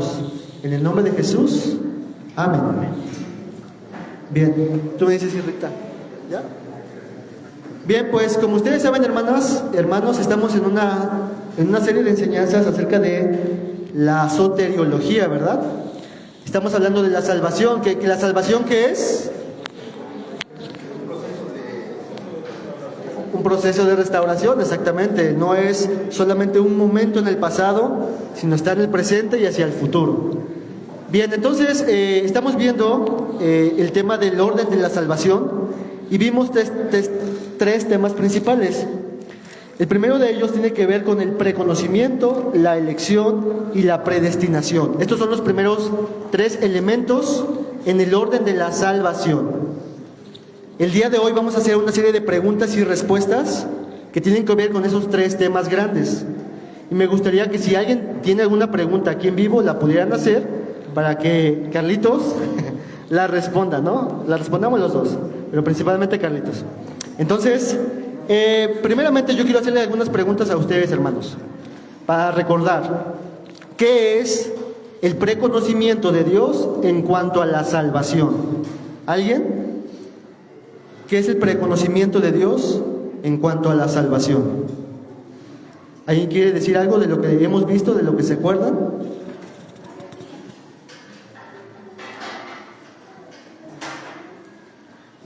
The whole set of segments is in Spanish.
oramos. En el nombre de Jesús. Amén. Bien, tú me dices, Rita. ¿Ya? Bien, pues como ustedes saben, hermanos, estamos en una serie de enseñanzas acerca de la soteriología, ¿verdad? Estamos hablando de la salvación. ¿Que la salvación qué es? Un proceso de restauración, exactamente. No es solamente un momento en el pasado, sino está en el presente y hacia el futuro. Bien, entonces estamos viendo el tema del orden de la salvación y vimos tres temas principales. El primero de ellos tiene que ver con el preconocimiento, la elección y la predestinación. Estos son los primeros tres elementos en el orden de la salvación. El día de hoy vamos a hacer una serie de preguntas y respuestas que tienen que ver con esos tres temas grandes. Y me gustaría que si alguien tiene alguna pregunta aquí en vivo, la pudieran hacer para que Carlitos la responda, ¿no? La respondamos los dos, pero principalmente Carlitos. Entonces, primeramente yo quiero hacerle algunas preguntas a ustedes, hermanos, para recordar qué es el preconocimiento de Dios en cuanto a la salvación. ¿Alguien? ¿Qué es el preconocimiento de Dios en cuanto a la salvación? ¿Alguien quiere decir algo de lo que hemos visto, de lo que se acuerdan?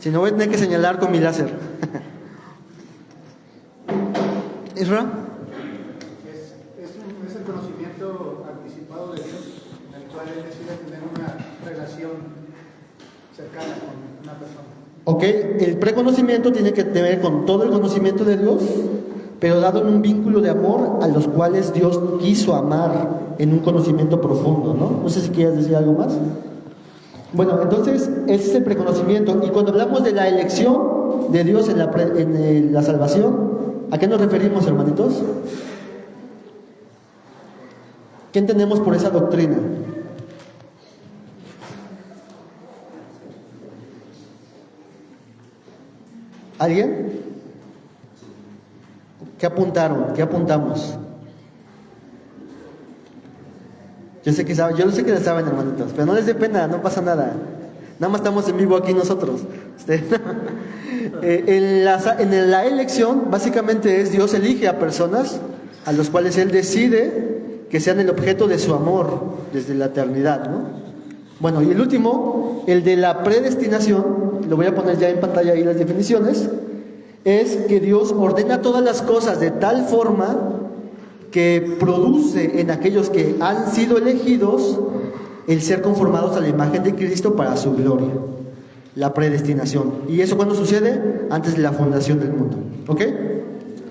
Si no, voy a tener que señalar con mi láser. ¿Isra? Es el conocimiento anticipado de Dios, en el cual Él decide tener una relación cercana con una persona. Ok, el preconocimiento tiene que ver con todo el conocimiento de Dios, pero dado en un vínculo de amor a los cuales Dios quiso amar en un conocimiento profundo, ¿no? No sé si quieres decir algo más. Bueno, entonces ese es el preconocimiento. Y cuando hablamos de la elección de Dios en la salvación, ¿a qué nos referimos, hermanitos? ¿Qué entendemos por esa doctrina? ¿Alguien? ¿Qué apuntaron? ¿Qué apuntamos? Yo sé que lo saben, hermanitos, pero no les dé pena, no pasa nada. Nada más estamos en vivo aquí nosotros. En la elección, básicamente es Dios elige a personas a los cuales Él decide que sean el objeto de su amor desde la eternidad, ¿no? Bueno, y el último, el de la predestinación, lo voy a poner ya en pantalla ahí las definiciones, es que Dios ordena todas las cosas de tal forma que produce en aquellos que han sido elegidos el ser conformados a la imagen de Cristo para su gloria. La predestinación. ¿Y eso cuándo sucede? Antes de la fundación del mundo. ¿Ok?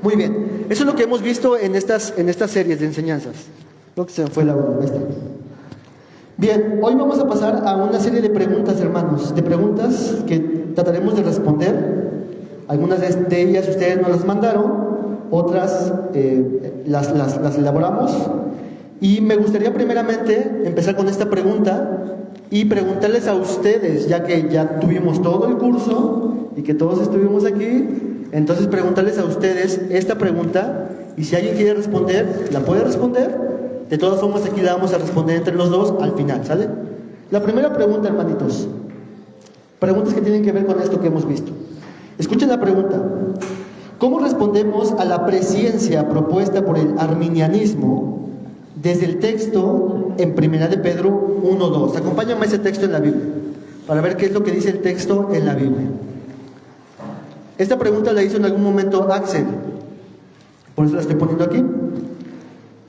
Muy bien. Eso es lo que hemos visto en estas series de enseñanzas. Creo que se me fue la maestra. Bien, hoy vamos a pasar a una serie de preguntas, hermanos. De preguntas que trataremos de responder. Algunas de ellas ustedes nos las mandaron. Otras las elaboramos. Y me gustaría primeramente empezar con esta pregunta y preguntarles a ustedes, ya que ya tuvimos todo el curso y que todos estuvimos aquí, entonces preguntarles a ustedes esta pregunta, y si alguien quiere responder, la puede responder. De todas formas, aquí la vamos a responder entre los dos al final, ¿sale? La primera pregunta, hermanitos, preguntas que tienen que ver con esto que hemos visto. Escuchen la pregunta: ¿cómo respondemos a la presciencia propuesta por el arminianismo desde el texto en 1 de Pedro 1:2? Acompáñame a ese texto en la Biblia para ver qué es lo que dice el texto en la Biblia. Esta pregunta la hizo en algún momento Axel, por eso la estoy poniendo aquí.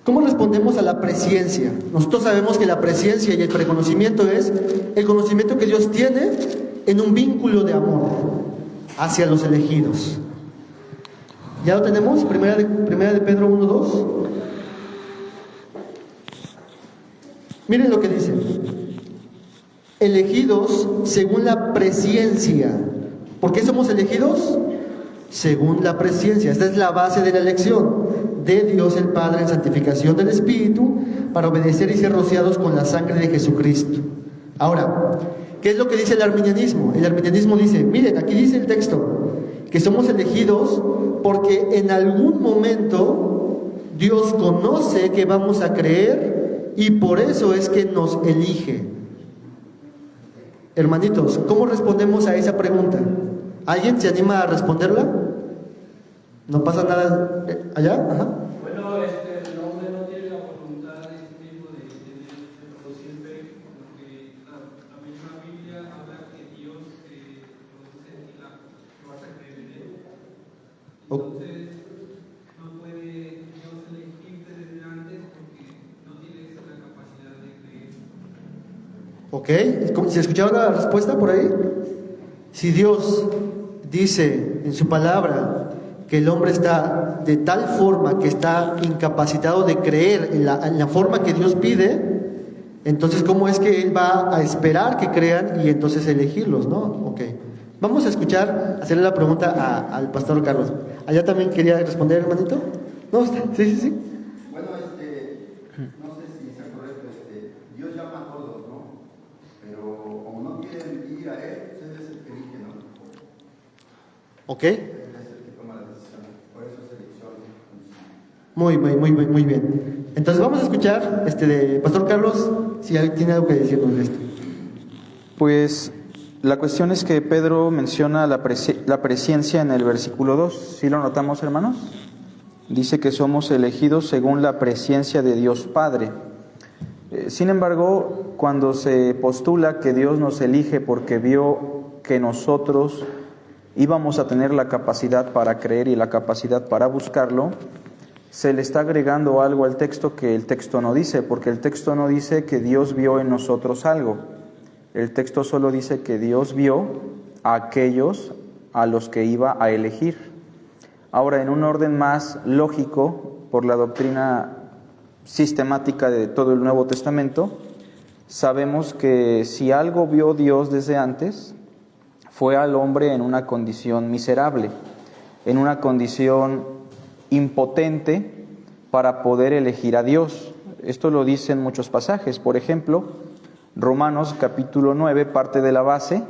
¿Cómo respondemos a la presciencia? Nosotros sabemos que la presciencia y el preconocimiento es el conocimiento que Dios tiene en un vínculo de amor hacia los elegidos. ¿Ya lo tenemos? Primera de Pedro 1:2. Miren lo que dice: elegidos según la presciencia. ¿Por qué somos elegidos? Según la presciencia. Esta es la base de la elección de Dios el Padre en santificación del Espíritu, para obedecer y ser rociados con la sangre de Jesucristo. Ahora, ¿qué es lo que dice el arminianismo? El arminianismo dice, miren, aquí dice el texto, que somos elegidos porque en algún momento Dios conoce que vamos a creer y por eso es que nos elige. Hermanitos, ¿cómo respondemos a esa pregunta? ¿Alguien se anima a responderla? ¿No pasa nada allá? Ajá. Bueno, el hombre no tiene la voluntad de sí mismo de producir fe, porque la misma Biblia habla que Dios produce y lo hace creer en él. Entonces, no puede Dios elegirte desde antes porque no tienes la capacidad de creer. Ok, ¿se escucharon la respuesta por ahí? Si Dios dice en su palabra que el hombre está de tal forma que está incapacitado de creer en la forma que Dios pide, entonces ¿cómo es que Él va a esperar que crean y entonces elegirlos, no? Ok, vamos a escuchar, hacerle la pregunta al pastor Carlos. ¿Allá también quería responder, hermanito? No, sí. Bueno, no sé si sea correcto, Dios llama a todos, ¿no? Pero como no quieren ir a Él, pues Él es el que elige, ¿no? Ok. Él es el que toma la decisión, por eso es elección. Muy bien. Entonces vamos a escuchar de Pastor Carlos, si alguien tiene algo que decirnos de esto. Pues la cuestión es que Pedro menciona la presciencia en el versículo 2. ¿Sí lo notamos, hermanos? Dice que somos elegidos según la presciencia de Dios Padre. Sin embargo, cuando se postula que Dios nos elige porque vio que nosotros íbamos a tener la capacidad para creer y la capacidad para buscarlo, se le está agregando algo al texto que el texto no dice, porque el texto no dice que Dios vio en nosotros algo. El texto solo dice que Dios vio a aquellos a los que iba a elegir. Ahora, en un orden más lógico, por la doctrina sistemática de todo el Nuevo Testamento, sabemos que si algo vio Dios desde antes, fue al hombre en una condición miserable, en una condición impotente para poder elegir a Dios. Esto lo dicen muchos pasajes. Por ejemplo, Romanos capítulo 9 parte de la base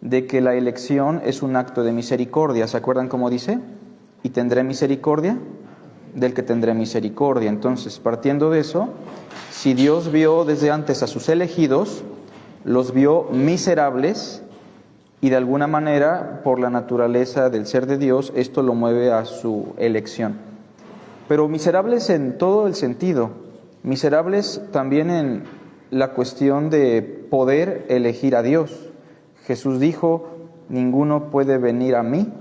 de que la elección es un acto de misericordia. ¿Se acuerdan cómo dice? Y tendré misericordia del que tendré misericordia. Entonces, partiendo de eso, si Dios vio desde antes a sus elegidos, los vio miserables, y de alguna manera, por la naturaleza del ser de Dios, esto lo mueve a su elección. Pero miserables en todo el sentido, miserables también en la cuestión de poder elegir a Dios. Jesús dijo, ninguno puede venir a mí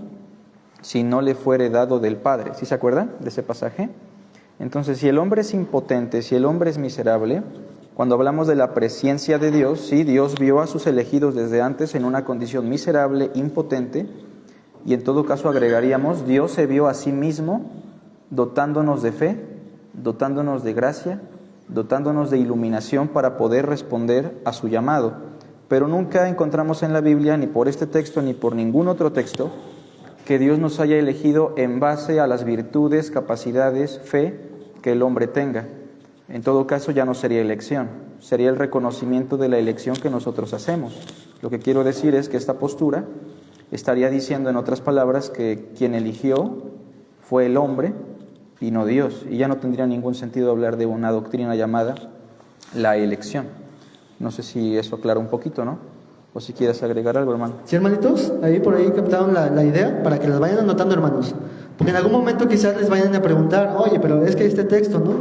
si no le fuere dado del Padre. ¿Sí se acuerdan de ese pasaje? Entonces, si el hombre es impotente, si el hombre es miserable, cuando hablamos de la presciencia de Dios, sí, Dios vio a sus elegidos desde antes en una condición miserable, impotente, y en todo caso agregaríamos, Dios se vio a sí mismo dotándonos de fe, dotándonos de gracia, dotándonos de iluminación para poder responder a su llamado. Pero nunca encontramos en la Biblia, ni por este texto, ni por ningún otro texto, que Dios nos haya elegido en base a las virtudes, capacidades, fe que el hombre tenga. En todo caso ya no sería elección, sería el reconocimiento de la elección que nosotros hacemos. Lo que quiero decir es que esta postura estaría diciendo, en otras palabras, que quien eligió fue el hombre y no Dios, y ya no tendría ningún sentido hablar de una doctrina llamada la elección. No sé si eso aclara un poquito, ¿no? O si quieres agregar algo, hermano. Sí, hermanitos, por ahí captaron la idea para que las vayan anotando, hermanos. Porque en algún momento quizás les vayan a preguntar, oye, pero es que este texto, ¿no?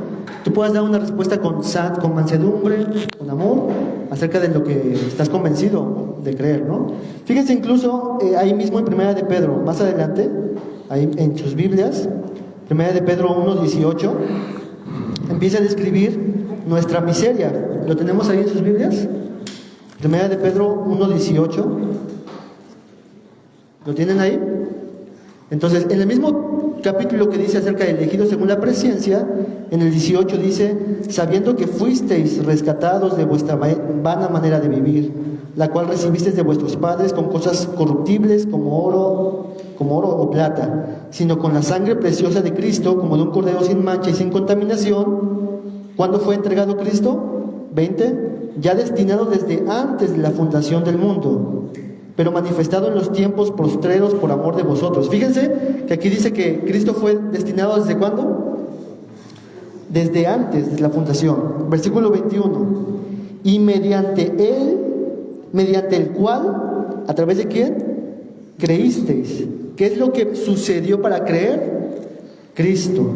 Tú puedes dar una respuesta con mansedumbre, con amor, acerca de lo que estás convencido de creer, ¿no? Fíjense incluso ahí mismo en Primera de Pedro, más adelante, ahí en sus Biblias, Primera de Pedro 1:18, empieza a describir nuestra miseria. ¿Lo tenemos ahí en sus Biblias? Primera de Pedro 1:18. ¿Lo tienen ahí? Entonces, en el mismo capítulo que dice acerca de elegidos según la presciencia, en el 18 dice, sabiendo que fuisteis rescatados de vuestra vana manera de vivir, la cual recibisteis de vuestros padres con cosas corruptibles como oro o plata, sino con la sangre preciosa de Cristo, como de un cordero sin mancha y sin contaminación. ¿Cuándo fue entregado Cristo? 20. Ya destinado desde antes de la fundación del mundo, pero manifestado en los tiempos postreros por amor de vosotros. Fíjense que aquí dice que Cristo fue destinado ¿desde cuándo? desde antes de la fundación. Versículo 21. Y mediante el cual, ¿a través de quién? Creísteis. ¿Qué es lo que sucedió para creer? Cristo.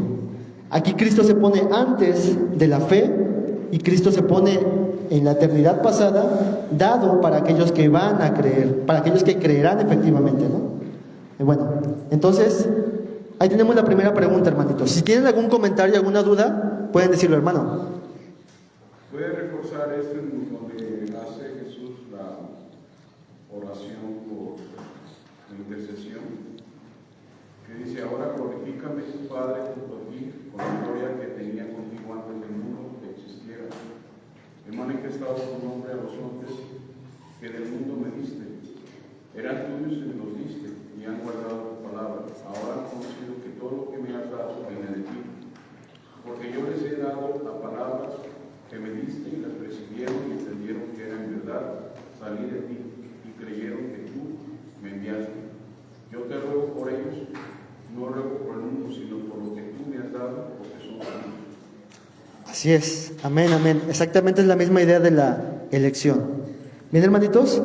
Aquí Cristo se pone antes de la fe y Cristo se pone en la eternidad pasada, dado para aquellos que van a creer, para aquellos que creerán efectivamente, ¿no? Bueno, entonces, ahí tenemos la primera pregunta, hermanitos. Si tienen algún comentario, alguna duda, pueden decirlo, hermano. ¿Puede reforzar esto en donde hace Jesús la oración por la intercesión? Que dice, ahora glorifícame tu Padre junto a ti, con la gloria que tenía contigo antes del mundo que existiera. He manifestado tu nombre a los hombres que del mundo me diste. Eran tuyos y me los diste, y han guardado tu palabra. Ahora han conocido que todo lo que me has dado viene de ti. Porque yo les he dado las palabras que me diste y las recibieron y entendieron que era en verdad, salí de ti y creyeron que tú me enviaste. Yo te ruego por ellos, no ruego por el mundo, sino por lo que tú me has dado, porque son tuyos. Así es, amén, amén. Exactamente es la misma idea de la elección. Bien, hermanitos,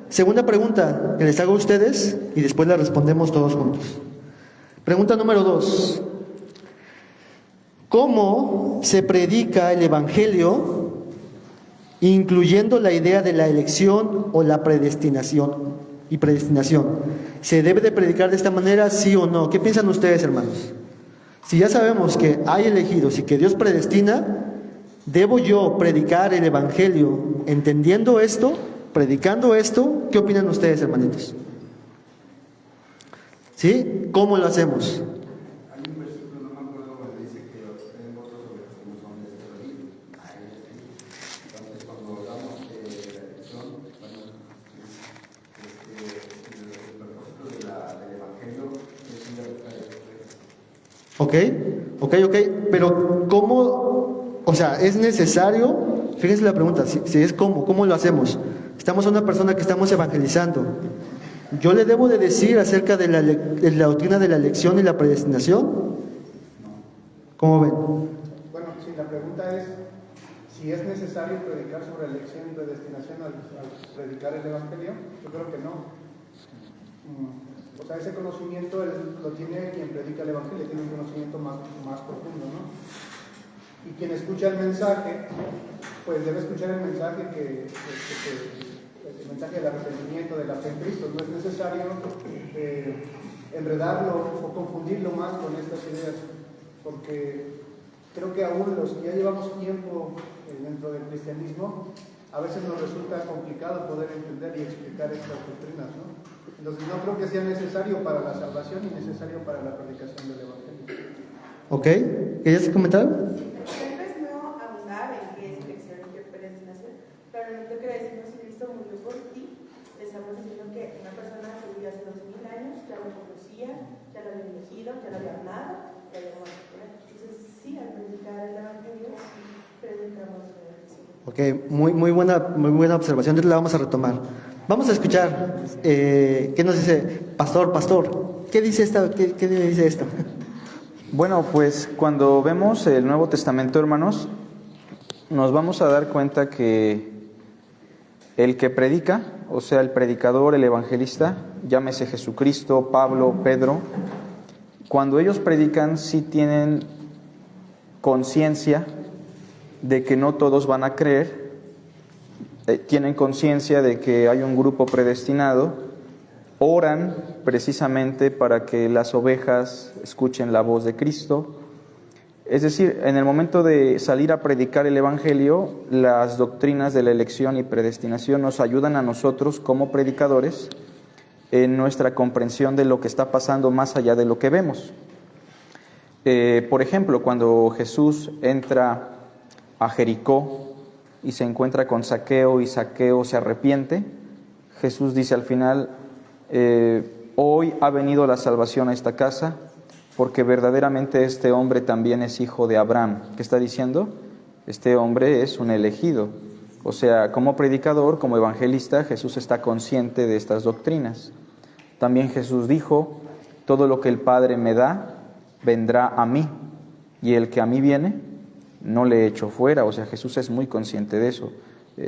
segunda pregunta que les hago a ustedes y después la respondemos todos juntos. Pregunta número 2. ¿Cómo se predica el Evangelio incluyendo la idea de la elección o la predestinación y predestinación? ¿Se debe de predicar de esta manera, sí o no? ¿Qué piensan ustedes, hermanos? Si ya sabemos que hay elegidos y que Dios predestina, ¿debo yo predicar el Evangelio entendiendo esto, predicando esto? ¿Qué opinan ustedes, hermanitos? ¿Sí? ¿Cómo lo hacemos? Hay un versículo, no me acuerdo, donde dice que tienen votos sobre los que no son de este reino. Entonces, cuando hablamos de la elección, bueno, el propósito del Evangelio es ir a buscar el Ok, pero ¿cómo? O sea, ¿es necesario? Fíjense la pregunta, si es ¿cómo lo hacemos? Estamos a una persona que estamos evangelizando. ¿Yo le debo de decir acerca de la doctrina de la elección y la predestinación? ¿Cómo ven? Bueno, sí, la pregunta es si es necesario predicar sobre elección y predestinación al predicar el Evangelio. Yo creo que no. O sea, ese conocimiento lo tiene quien predica el Evangelio, tiene un conocimiento más profundo, ¿no? Y quien escucha el mensaje, pues debe escuchar el mensaje el mensaje del arrepentimiento, de la fe en Cristo. No es necesario enredarlo o confundirlo más con estas ideas, porque creo que aún los que ya llevamos tiempo dentro del cristianismo, a veces nos resulta complicado poder entender y explicar estas doctrinas, ¿no? Entonces no creo que sea necesario para la salvación y necesario para la predicación del Evangelio. ¿Ok? ¿Querías comentar? Tal vez no abundar en qué es elección y qué predestinación, pero en lo que decimos si Cristo murió por ti, estamos diciendo que una persona que vivió hace 2000 años ya lo conocía, ya lo había elegido, ya lo había amado, ya lo había muerto por él. Entonces sí, al predicar el Evangelio, predicamos la elección. Ok, muy buena observación, entonces la vamos a retomar. Vamos a escuchar, ¿qué nos dice? Pastor, ¿qué dice qué dice esto? Bueno, pues cuando vemos el Nuevo Testamento, hermanos, nos vamos a dar cuenta que el que predica, o sea, el predicador, el evangelista, llámese Jesucristo, Pablo, Pedro, cuando ellos predican sí tienen conciencia de que no todos van a creer, tienen conciencia de que hay un grupo predestinado, oran precisamente para que las ovejas escuchen la voz de Cristo. Es decir, en el momento de salir a predicar el Evangelio, las doctrinas de la elección y predestinación nos ayudan a nosotros como predicadores en nuestra comprensión de lo que está pasando más allá de lo que vemos. Por ejemplo, cuando Jesús entra a Jericó y se encuentra con Zaqueo y Zaqueo se arrepiente, Jesús dice al final, hoy ha venido la salvación a esta casa, porque verdaderamente este hombre también es hijo de Abraham. ¿Qué está diciendo? Este hombre es un elegido. O sea, como predicador, como evangelista, Jesús está consciente de estas doctrinas. También Jesús dijo, todo lo que el Padre me da, vendrá a mí, y el que a mí viene, no le echo fuera, o sea, Jesús es muy consciente de eso.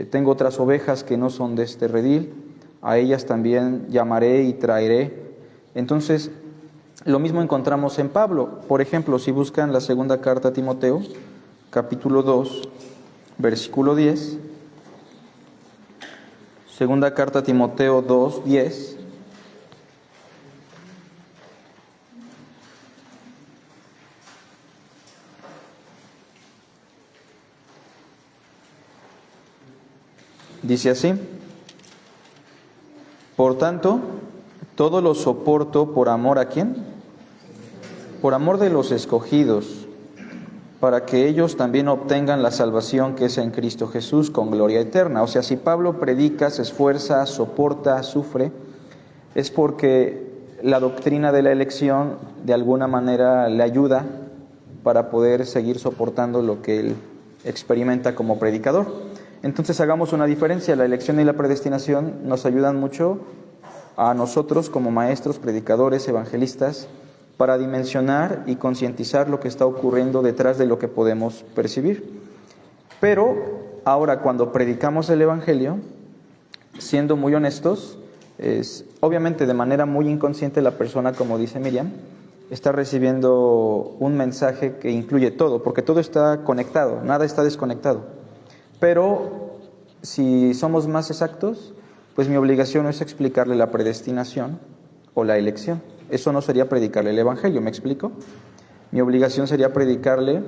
Tengo otras ovejas que no son de este redil, a ellas también llamaré y traeré. Entonces, lo mismo encontramos en Pablo. Por ejemplo, si buscan la segunda carta a Timoteo, capítulo 2, versículo 10, segunda carta a Timoteo 2, 10, dice así: por tanto, todo lo soporto por amor ¿a quién? Por amor de los escogidos, para que ellos también obtengan la salvación que es en Cristo Jesús con gloria eterna. O sea, si Pablo predica, se esfuerza, soporta, sufre, es porque la doctrina de la elección de alguna manera le ayuda para poder seguir soportando lo que él experimenta como predicador. Entonces hagamos una diferencia. La elección y la predestinación nos ayudan mucho a nosotros como maestros, predicadores, evangelistas, para dimensionar y concientizar lo que está ocurriendo detrás de lo que podemos percibir. Pero ahora, cuando predicamos el Evangelio, siendo muy honestos, obviamente de manera muy inconsciente la persona, como dice Miriam, está recibiendo un mensaje que incluye todo, porque todo está conectado, nada está desconectado. Pero si somos más exactos, pues mi obligación no es explicarle la predestinación o la elección. Eso no sería predicarle el Evangelio, ¿me explico? Mi obligación sería predicarle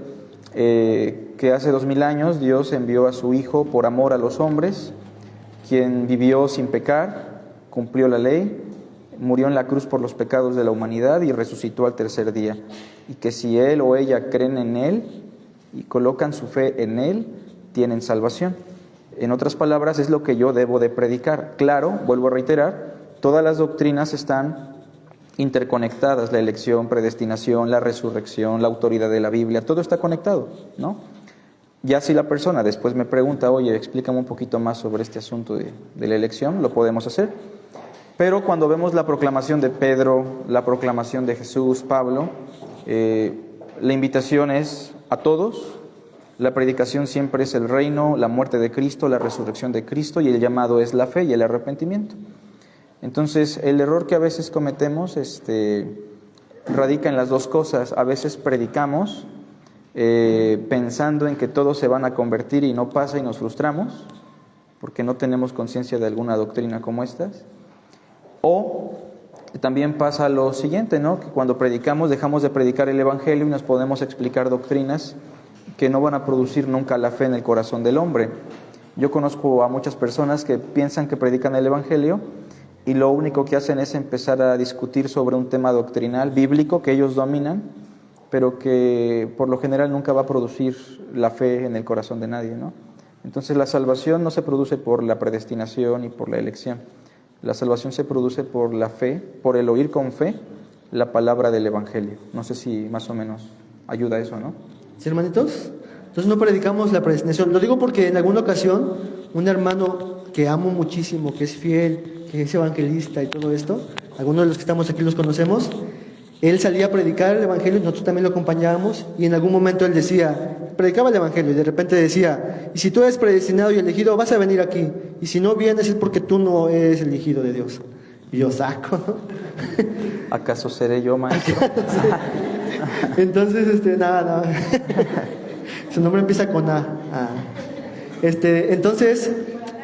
que hace 2000 años Dios envió a su Hijo por amor a los hombres, quien vivió sin pecar, cumplió la ley, murió en la cruz por los pecados de la humanidad y resucitó al tercer día. Y que si él o ella creen en Él y colocan su fe en Él, tienen salvación. En otras palabras, es lo que yo debo de predicar. Claro, vuelvo a reiterar, todas las doctrinas están interconectadas, la elección, predestinación, la resurrección, la autoridad de la Biblia, todo está conectado, ¿no? Ya si la persona después me pregunta, oye, explícame un poquito más sobre este asunto de la elección, lo podemos hacer. Pero cuando vemos la proclamación de Pedro, la proclamación de Jesús, Pablo, la invitación es a todos. La predicación siempre es el reino, la muerte de Cristo, la resurrección de Cristo, y el llamado es la fe y el arrepentimiento. Entonces, el error que a veces cometemos radica en las dos cosas. A veces predicamos pensando en que todos se van a convertir y no pasa y nos frustramos porque no tenemos conciencia de alguna doctrina como estas. O también pasa lo siguiente, ¿no? Que cuando predicamos dejamos de predicar el Evangelio y nos podemos explicar doctrinas que no van a producir nunca la fe en el corazón del hombre. Yo conozco a muchas personas que piensan que predican el Evangelio y lo único que hacen es empezar a discutir sobre un tema doctrinal, bíblico, que ellos dominan, pero que por lo general nunca va a producir la fe en el corazón de nadie, ¿no? Entonces la salvación no se produce por la predestinación y por la elección. La salvación se produce por la fe, por el oír con fe la palabra del Evangelio. No sé si más o menos ayuda eso, ¿no? ¿Sí, hermanitos? Entonces no predicamos la predestinación. Lo digo porque en alguna ocasión un hermano que amo muchísimo, que es fiel, que es evangelista y todo esto, algunos de los que estamos aquí los conocemos, él salía a predicar el Evangelio y nosotros también lo acompañábamos, y en algún momento él decía, predicaba el Evangelio y de repente decía, y si tú eres predestinado y elegido, vas a venir aquí, y si no vienes es porque tú no eres elegido de Dios. Y yo saco, ¿no? ¿Acaso seré yo, maestro? Entonces, nada. Su nombre empieza con A. Entonces,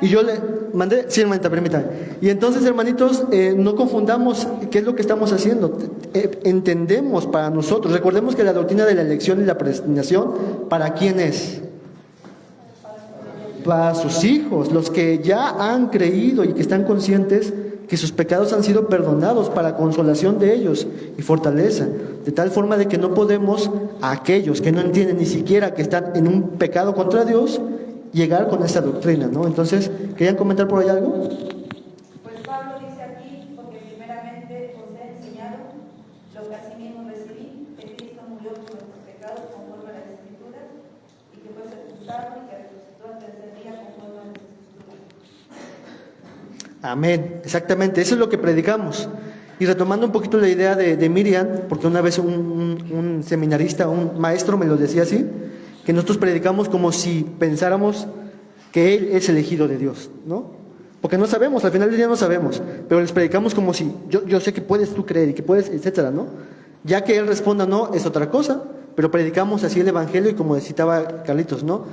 y yo le mandé, sí, hermanita, permítame. Y entonces, hermanitos, no confundamos qué es lo que estamos haciendo. Entendemos para nosotros, recordemos que la doctrina de la elección y la predestinación, ¿para quién es? Para sus hijos, los que ya han creído y que están conscientes que sus pecados han sido perdonados, para consolación de ellos y fortaleza, de tal forma de que no podemos a aquellos que no entienden ni siquiera que están en un pecado contra Dios, llegar con esta doctrina, ¿no? Entonces, ¿querían comentar por ahí algo? Pues Pablo dice aquí, porque primeramente os he enseñado lo que asimismo recibí, que Cristo murió por nuestros pecados conforme a las Escrituras, y que fue sepultado y que resucitó al tercer día conforme a las Escrituras. Amén, exactamente, eso es lo que predicamos. Y retomando un poquito la idea de Miriam, porque una vez un seminarista, un maestro me lo decía así, que nosotros predicamos como si pensáramos que Él es elegido de Dios, ¿no? Porque no sabemos, al final del día no sabemos, pero les predicamos como si, yo sé que puedes tú creer y que puedes, etcétera, ¿no? Ya que Él responda no, es otra cosa, pero predicamos así el Evangelio y como citaba Carlitos, ¿no?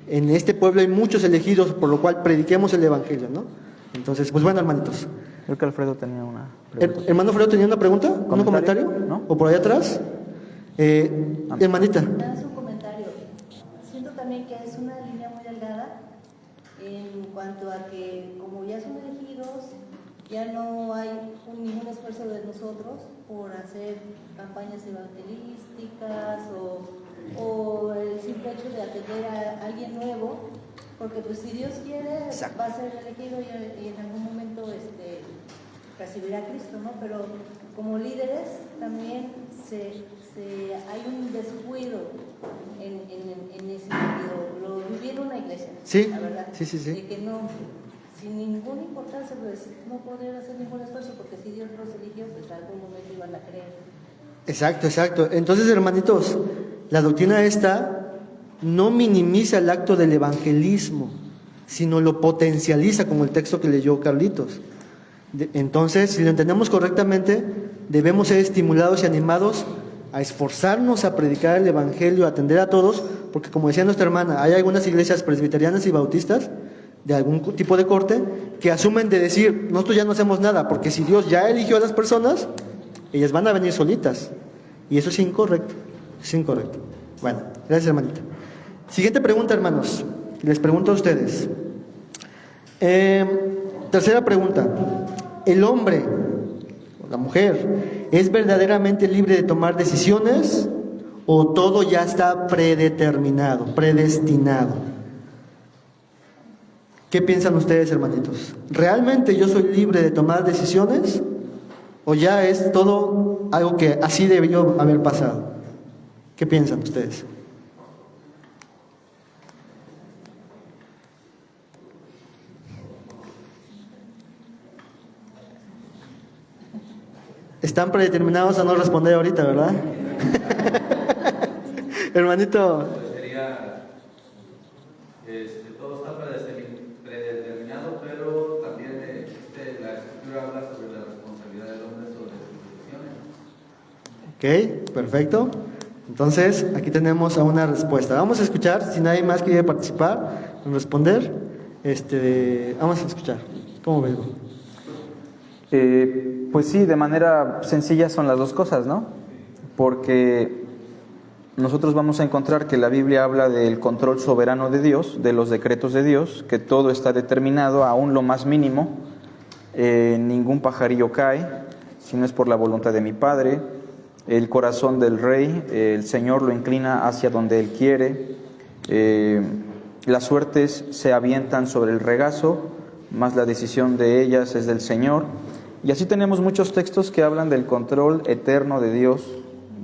En este pueblo hay muchos elegidos, por lo cual prediquemos el Evangelio, ¿no? Entonces, pues bueno, hermanitos. Creo que Alfredo tenía una pregunta. Hermano Alfredo tenía una pregunta, un comentario, ¿No? ¿O por allá atrás? Hermanita. Es un comentario. Siento también que es una línea muy delgada en cuanto a que como ya son elegidos, ya no hay ningún esfuerzo de nosotros por hacer campañas evangelísticas o el simple hecho de atender a alguien nuevo, porque pues si Dios quiere va a ser elegido y en algún momento recibirá a Cristo, ¿no? Pero como líderes también hay un descuido en ese sentido. Lo viví en una iglesia, Sí, la verdad. sí. De que no, sin ninguna importancia, pues no poder hacer ningún esfuerzo, porque si Dios los eligió, pues en algún momento iban a creer. Exacto. Entonces, hermanitos, la doctrina esta no minimiza el acto del evangelismo, sino lo potencializa, como el texto que leyó Carlitos. Entonces, si lo entendemos correctamente, debemos ser estimulados y animados a esforzarnos a predicar el evangelio, a atender a todos, porque como decía nuestra hermana, hay algunas iglesias presbiterianas y bautistas de algún tipo de corte que asumen de decir, nosotros ya no hacemos nada, porque si Dios ya eligió a las personas, ellas van a venir solitas. Y eso es incorrecto. Bueno, gracias, hermanita. Siguiente pregunta, hermanos. Les pregunto a ustedes. Tercera pregunta. ¿El hombre o la mujer es verdaderamente libre de tomar decisiones o todo ya está predeterminado, predestinado? ¿Qué piensan ustedes, hermanitos? ¿Realmente yo soy libre de tomar decisiones o ya es todo algo que así debió haber pasado? ¿Qué piensan ustedes? Están predeterminados a no responder ahorita, ¿verdad? Hermanito. Sería, todo está predeterminado, pero también la Escritura habla sobre la responsabilidad del hombre sobre sus decisiones. Ok, perfecto. Entonces, aquí tenemos a una respuesta. Vamos a escuchar, si nadie más quiere participar en responder, vamos a escuchar. ¿Cómo ves? Pues sí, de manera sencilla son las dos cosas, ¿no? Porque nosotros vamos a encontrar que la Biblia habla del control soberano de Dios, de los decretos de Dios, que todo está determinado, aún lo más mínimo. Ningún pajarillo cae, si no es por la voluntad de mi Padre. El corazón del rey, el Señor lo inclina hacia donde Él quiere. Las suertes se avientan sobre el regazo, más la decisión de ellas es del Señor. Y así tenemos muchos textos que hablan del control eterno de Dios,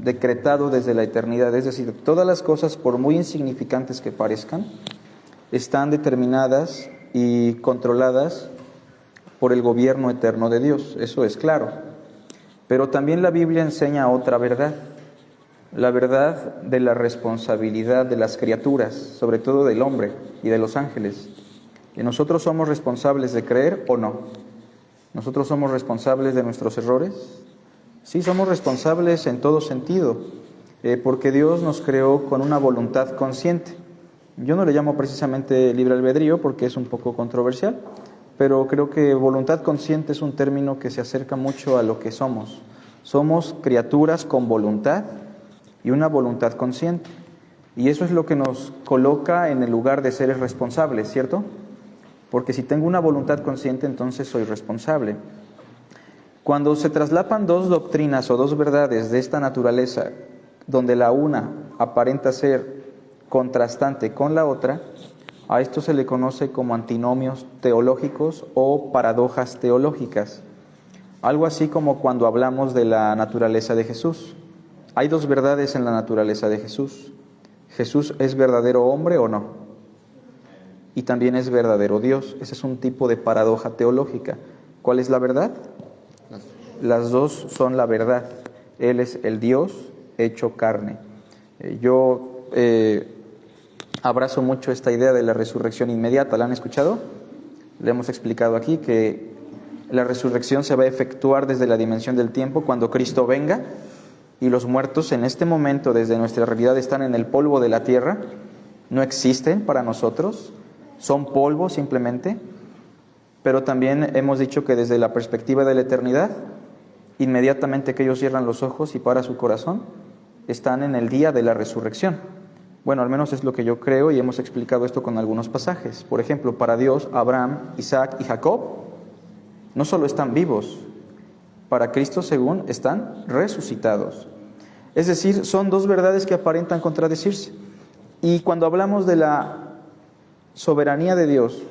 decretado desde la eternidad. Es decir, todas las cosas, por muy insignificantes que parezcan, están determinadas y controladas por el gobierno eterno de Dios. Eso es claro. Pero también la Biblia enseña otra verdad, la verdad de la responsabilidad de las criaturas, sobre todo del hombre y de los ángeles. ¿Y nosotros somos responsables de creer o no? ¿Nosotros somos responsables de nuestros errores? Sí, somos responsables en todo sentido, porque Dios nos creó con una voluntad consciente. Yo no le llamo precisamente libre albedrío porque es un poco controversial, pero creo que voluntad consciente es un término que se acerca mucho a lo que somos. Somos criaturas con voluntad y una voluntad consciente. Y eso es lo que nos coloca en el lugar de seres responsables, ¿cierto? Porque si tengo una voluntad consciente, entonces soy responsable. Cuando se traslapan dos doctrinas o dos verdades de esta naturaleza, donde la una aparenta ser contrastante con la otra, a esto se le conoce como antinomios teológicos o paradojas teológicas. Algo así como cuando hablamos de la naturaleza de Jesús. Hay dos verdades en la naturaleza de Jesús. ¿Jesús es verdadero hombre o no? Y también es verdadero Dios. Ese es un tipo de paradoja teológica. ¿Cuál es la verdad? Las dos son la verdad. Él es el Dios hecho carne. Yo abrazo mucho esta idea de la resurrección inmediata. ¿La han escuchado? Le hemos explicado aquí que la resurrección se va a efectuar desde la dimensión del tiempo cuando Cristo venga, y los muertos en este momento desde nuestra realidad están en el polvo de la tierra, no existen para nosotros, son polvo simplemente, pero también hemos dicho que desde la perspectiva de la eternidad, inmediatamente que ellos cierran los ojos y para su corazón, están en el día de la resurrección. Bueno, al menos es lo que yo creo, y hemos explicado esto con algunos pasajes. Por ejemplo, para Dios, Abraham, Isaac y Jacob no solo están vivos, para Cristo, según, están resucitados. Es decir, son dos verdades que aparentan contradecirse. Y cuando hablamos de la soberanía de Dios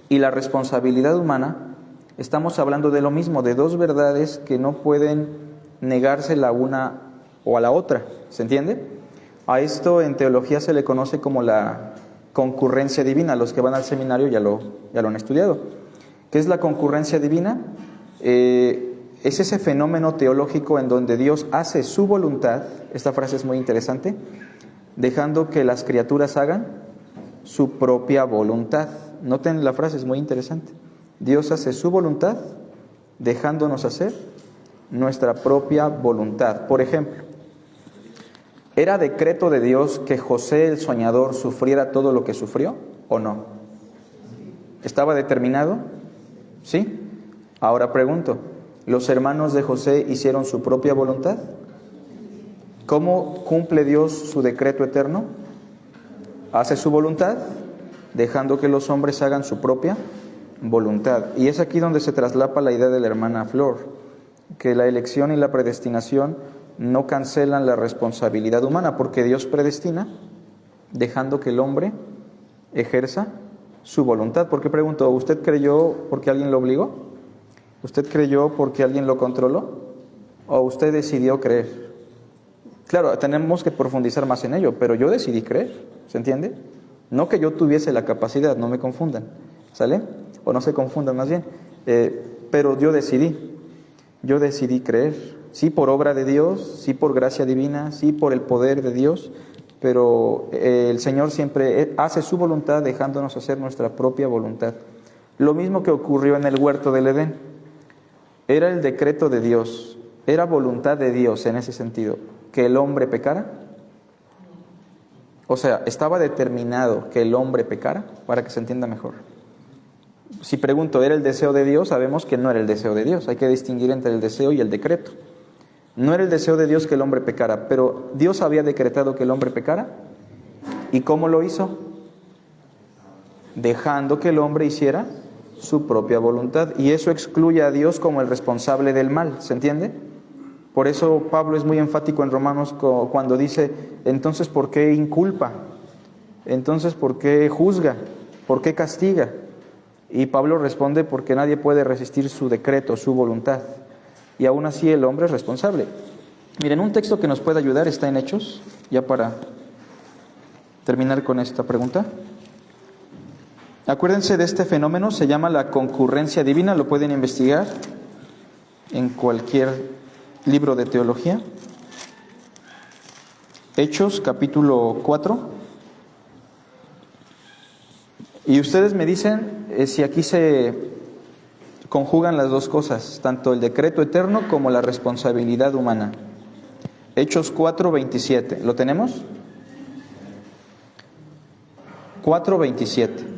y la responsabilidad humana, estamos hablando de lo mismo, de dos verdades que no pueden negarse la una o a la otra. ¿Se entiende? A esto en teología se le conoce como la concurrencia divina. Los que van al seminario ya lo han estudiado. ¿Qué es la concurrencia divina? Es ese fenómeno teológico en donde Dios hace su voluntad, esta frase es muy interesante, dejando que las criaturas hagan su propia voluntad. Noten la frase, es muy interesante. Dios hace su voluntad, dejándonos hacer nuestra propia voluntad. Por ejemplo, ¿era decreto de Dios que José el soñador sufriera todo lo que sufrió o no? ¿Estaba determinado? ¿Sí? Ahora pregunto, ¿los hermanos de José hicieron su propia voluntad? ¿Cómo cumple Dios su decreto eterno? Hace su voluntad, dejando que los hombres hagan su propia voluntad. Y es aquí donde se traslapa la idea de la hermana Flor, que la elección y la predestinación no cancelan la responsabilidad humana, porque Dios predestina, dejando que el hombre ejerza su voluntad. ¿Por qué pregunto? ¿Usted creyó porque alguien lo obligó? ¿Usted creyó porque alguien lo controló? ¿O usted decidió creer? Claro, tenemos que profundizar más en ello, pero yo decidí creer, ¿se entiende? No que yo tuviese la capacidad, no me confundan, ¿sale? O no se confundan más bien, pero yo decidí creer, sí por obra de Dios, sí por gracia divina, sí por el poder de Dios, pero el Señor siempre hace su voluntad dejándonos hacer nuestra propia voluntad. Lo mismo que ocurrió en el huerto del Edén. ¿Era el decreto de Dios, era voluntad de Dios en ese sentido, que el hombre pecara? O sea, ¿estaba determinado que el hombre pecara? Para que se entienda mejor. Si pregunto, ¿era el deseo de Dios? Sabemos que no era el deseo de Dios. Hay que distinguir entre el deseo y el decreto. No era el deseo de Dios que el hombre pecara, pero Dios había decretado que el hombre pecara. ¿Y cómo lo hizo? Dejando que el hombre hiciera su propia voluntad. Y eso excluye a Dios como el responsable del mal. ¿Se entiende? Por eso Pablo es muy enfático en Romanos cuando dice, entonces ¿por qué inculpa? Entonces ¿por qué juzga? ¿Por qué castiga? Y Pablo responde, porque nadie puede resistir su decreto, su voluntad. Y aún así el hombre es responsable. Miren, un texto que nos puede ayudar está en Hechos, ya para terminar con esta pregunta. Acuérdense de este fenómeno, se llama la concurrencia divina, lo pueden investigar en cualquier libro de teología. Hechos, capítulo 4. Y ustedes me dicen si aquí se conjugan las dos cosas, tanto el decreto eterno como la responsabilidad humana. Hechos 4:27. ¿Lo tenemos? 4:27.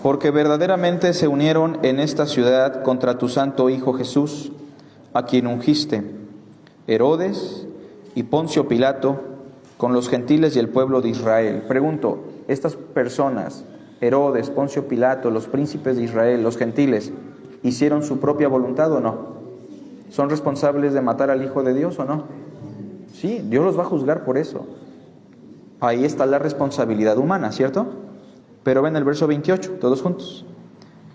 Porque verdaderamente se unieron en esta ciudad contra tu santo Hijo Jesús, a quien ungiste, Herodes y Poncio Pilato, con los gentiles y el pueblo de Israel. Pregunto, estas personas, Herodes, Poncio Pilato, los príncipes de Israel, los gentiles, ¿hicieron su propia voluntad o no? ¿Son responsables de matar al Hijo de Dios o no? Sí, Dios los va a juzgar por eso. Ahí está la responsabilidad humana, ¿cierto? Pero ven el verso 28, todos juntos.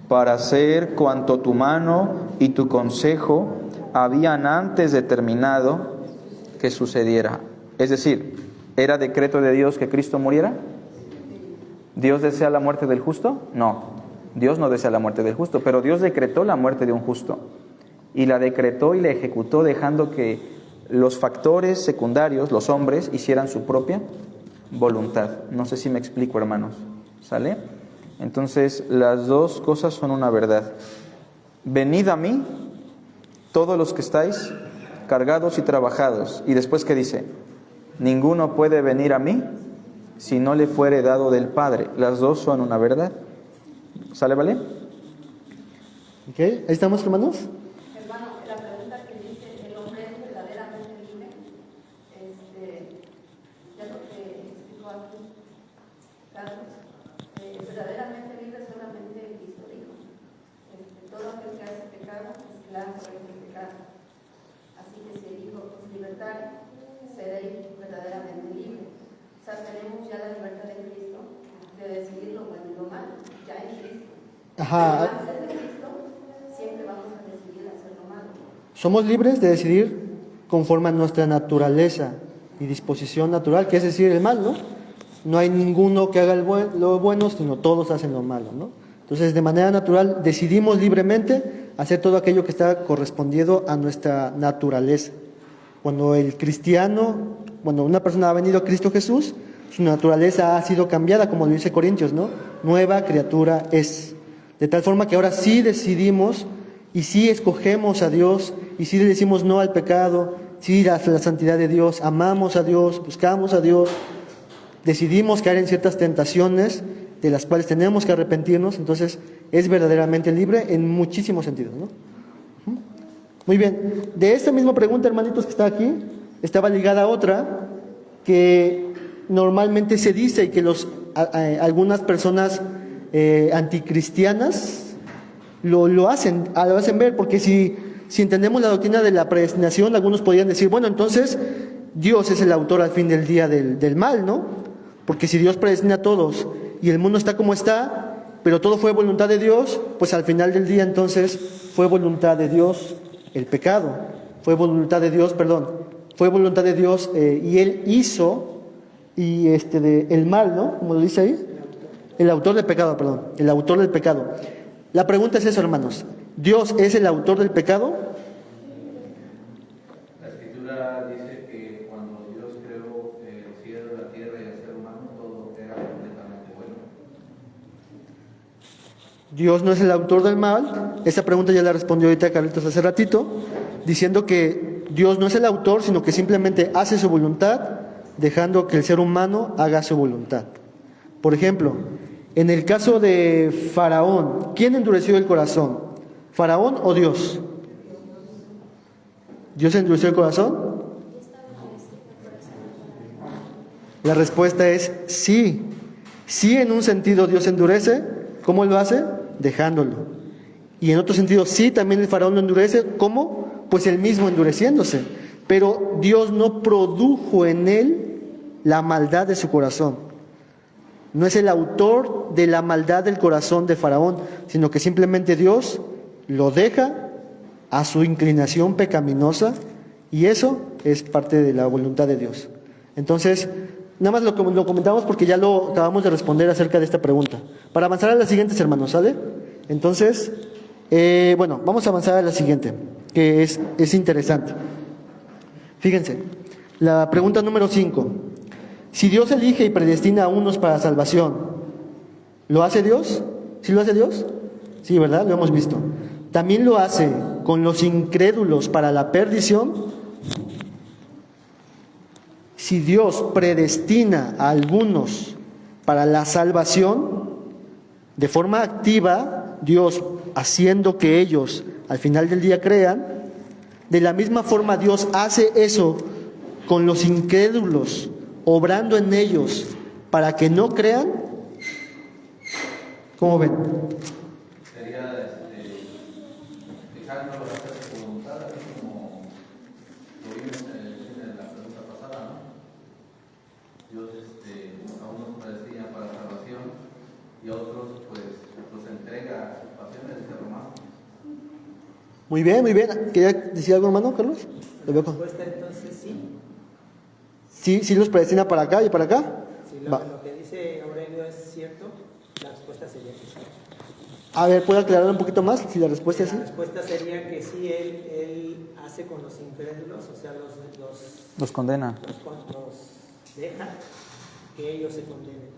Para hacer cuanto tu mano y tu consejo habían antes determinado que sucediera. Es decir, ¿era decreto de Dios que Cristo muriera? ¿Dios desea la muerte del justo? No, Dios no desea la muerte del justo, pero Dios decretó la muerte de un justo. Y la decretó y la ejecutó dejando que los factores secundarios, los hombres, hicieran su propia voluntad. No sé si me explico, hermanos. ¿Sale? Entonces, las dos cosas son una verdad. Venid a mí, todos los que estáis cargados y trabajados. Y después, ¿qué dice? Ninguno puede venir a mí si no le fuere dado del Padre. Las dos son una verdad. ¿Sale, vale? ¿Ok? ¿Ahí estamos, hermanos? Hermano, la pregunta que dice, ¿el hombre es verdaderamente libre? Ya lo que explicó aquí Carlos, verdaderamente libre solamente Cristo dijo. Todo aquel que hace pecado, esclavo es el pecado. Así que si el Hijo os libertare, seréis verdaderamente libres. O sea, tenemos ya la libertad de Cristo de decidir lo bueno y lo malo, ya en Cristo. Ajá. Pero antes de Cristo, siempre vamos a decidir hacer lo malo. Somos libres de decidir conforme a nuestra naturaleza y disposición natural, que es decir, el mal, ¿no? No hay ninguno que haga lo bueno, sino todos hacen lo malo, ¿no? Entonces, de manera natural, decidimos libremente hacer todo aquello que está correspondiendo a nuestra naturaleza. Cuando el cristiano, cuando una persona ha venido a Cristo Jesús, su naturaleza ha sido cambiada, como lo dice Corintios, ¿no? Nueva criatura es. De tal forma que ahora sí decidimos y sí escogemos a Dios y sí le decimos no al pecado, sí a la santidad de Dios, amamos a Dios, buscamos a Dios, decidimos caer en ciertas tentaciones de las cuales tenemos que arrepentirnos, entonces es verdaderamente libre en muchísimos sentidos, ¿no? Muy bien, de esta misma pregunta, hermanitos, que está aquí, estaba ligada a otra que normalmente se dice y que algunas personas anticristianas lo hacen ver, porque si entendemos la doctrina de la predestinación, algunos podrían decir, bueno, entonces Dios es el autor al fin del día del mal, ¿no? Porque si Dios predestina a todos y el mundo está como está, pero todo fue voluntad de Dios, pues al final del día entonces fue voluntad de Dios el pecado, fue voluntad de Dios y Él hizo el mal, ¿no? Como lo dice ahí, el autor del pecado. La pregunta es eso, hermanos, ¿Dios es el autor del pecado? La Escritura dice que cuando Dios creó el cielo, la tierra y el ser humano, todo era completamente bueno. Dios no es el autor del mal. Esa pregunta ya la respondió ahorita Carlitos hace ratito, diciendo que Dios no es el autor, sino que simplemente hace su voluntad, dejando que el ser humano haga su voluntad. Por ejemplo, en el caso de Faraón, ¿quién endureció el corazón? ¿Faraón o Dios? ¿Dios endureció el corazón? La respuesta es sí. Sí, en un sentido Dios endurece. ¿Cómo lo hace? Dejándolo. Y en otro sentido sí, también el Faraón lo endurece. ¿Cómo? Pues él mismo endureciéndose. Pero Dios no produjo en él la maldad de su corazón. No es el autor de la maldad del corazón de Faraón, sino que simplemente Dios lo deja a su inclinación pecaminosa y eso es parte de la voluntad de Dios. Entonces, nada más lo comentamos porque ya lo acabamos de responder acerca de esta pregunta. Para avanzar a las siguientes, hermanos, ¿sale? Entonces, vamos a avanzar a la siguiente, que es interesante. Fíjense, la pregunta número 5. Si Dios elige y predestina a unos para salvación, ¿lo hace Dios? ¿Sí lo hace Dios? Sí, ¿verdad? Lo hemos visto. ¿También lo hace con los incrédulos para la perdición? Si Dios predestina a algunos para la salvación, de forma activa, Dios haciendo que ellos al final del día crean, de la misma forma Dios hace eso con los incrédulos, obrando en ellos para que no crean. ¿Cómo ven? Sería dejándolos hacer su voluntad, así como lo vimos en la pregunta pasada, ¿no? Dios a unos predestina para salvación y a otros pues los entrega a sus pasiones de Romano. Muy bien, muy bien. ¿Quería decir algo, hermano Carlos? La respuesta entonces sí. ¿Sí los predestina para acá y para acá? Si lo que dice Aurelio es cierto, la respuesta sería que sí. A ver, ¿puedo aclarar un poquito más si la respuesta es sí? La respuesta sería que sí, él hace con los incrédulos, o sea, los condena. Los deja que ellos se condenen.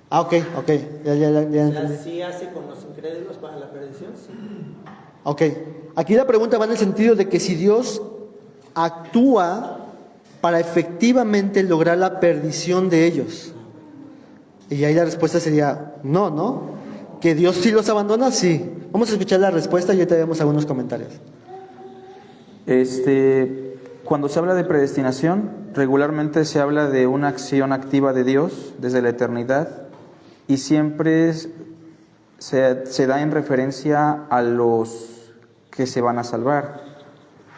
Ah, ok. Ya O sea, entendí. sí hace con los incrédulos para la perdición, sí. Ok. Aquí la pregunta va en el sentido de que si Dios actúa para efectivamente lograr la perdición de ellos. Y ahí la respuesta sería no, ¿no? ¿Que Dios sí los abandona? Sí. Vamos a escuchar la respuesta y ahorita vemos algunos comentarios. Cuando se habla de predestinación, regularmente se habla de una acción activa de Dios desde la eternidad y siempre se da en referencia a los que se van a salvar.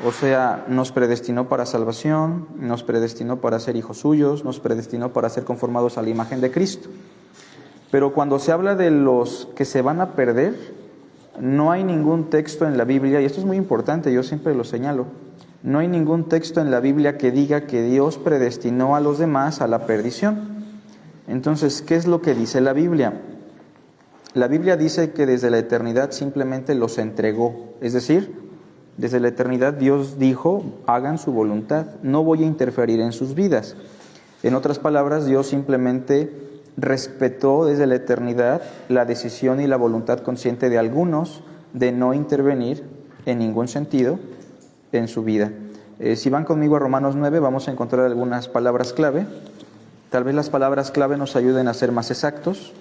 O sea, nos predestinó para salvación, nos predestinó para ser hijos suyos, nos predestinó para ser conformados a la imagen de Cristo. Pero cuando se habla de los que se van a perder, no hay ningún texto en la Biblia, y esto es muy importante, yo siempre lo señalo, no hay ningún texto en la Biblia que diga que Dios predestinó a los demás a la perdición. Entonces, ¿qué es lo que dice la Biblia? La Biblia dice que desde la eternidad simplemente los entregó, es decir, desde la eternidad Dios dijo, hagan su voluntad, no voy a interferir en sus vidas. En otras palabras, Dios simplemente respetó desde la eternidad la decisión y la voluntad consciente de algunos de no intervenir en ningún sentido en su vida. Si van conmigo a Romanos 9, vamos a encontrar algunas palabras clave. Tal vez las palabras clave nos ayuden a ser más exactos.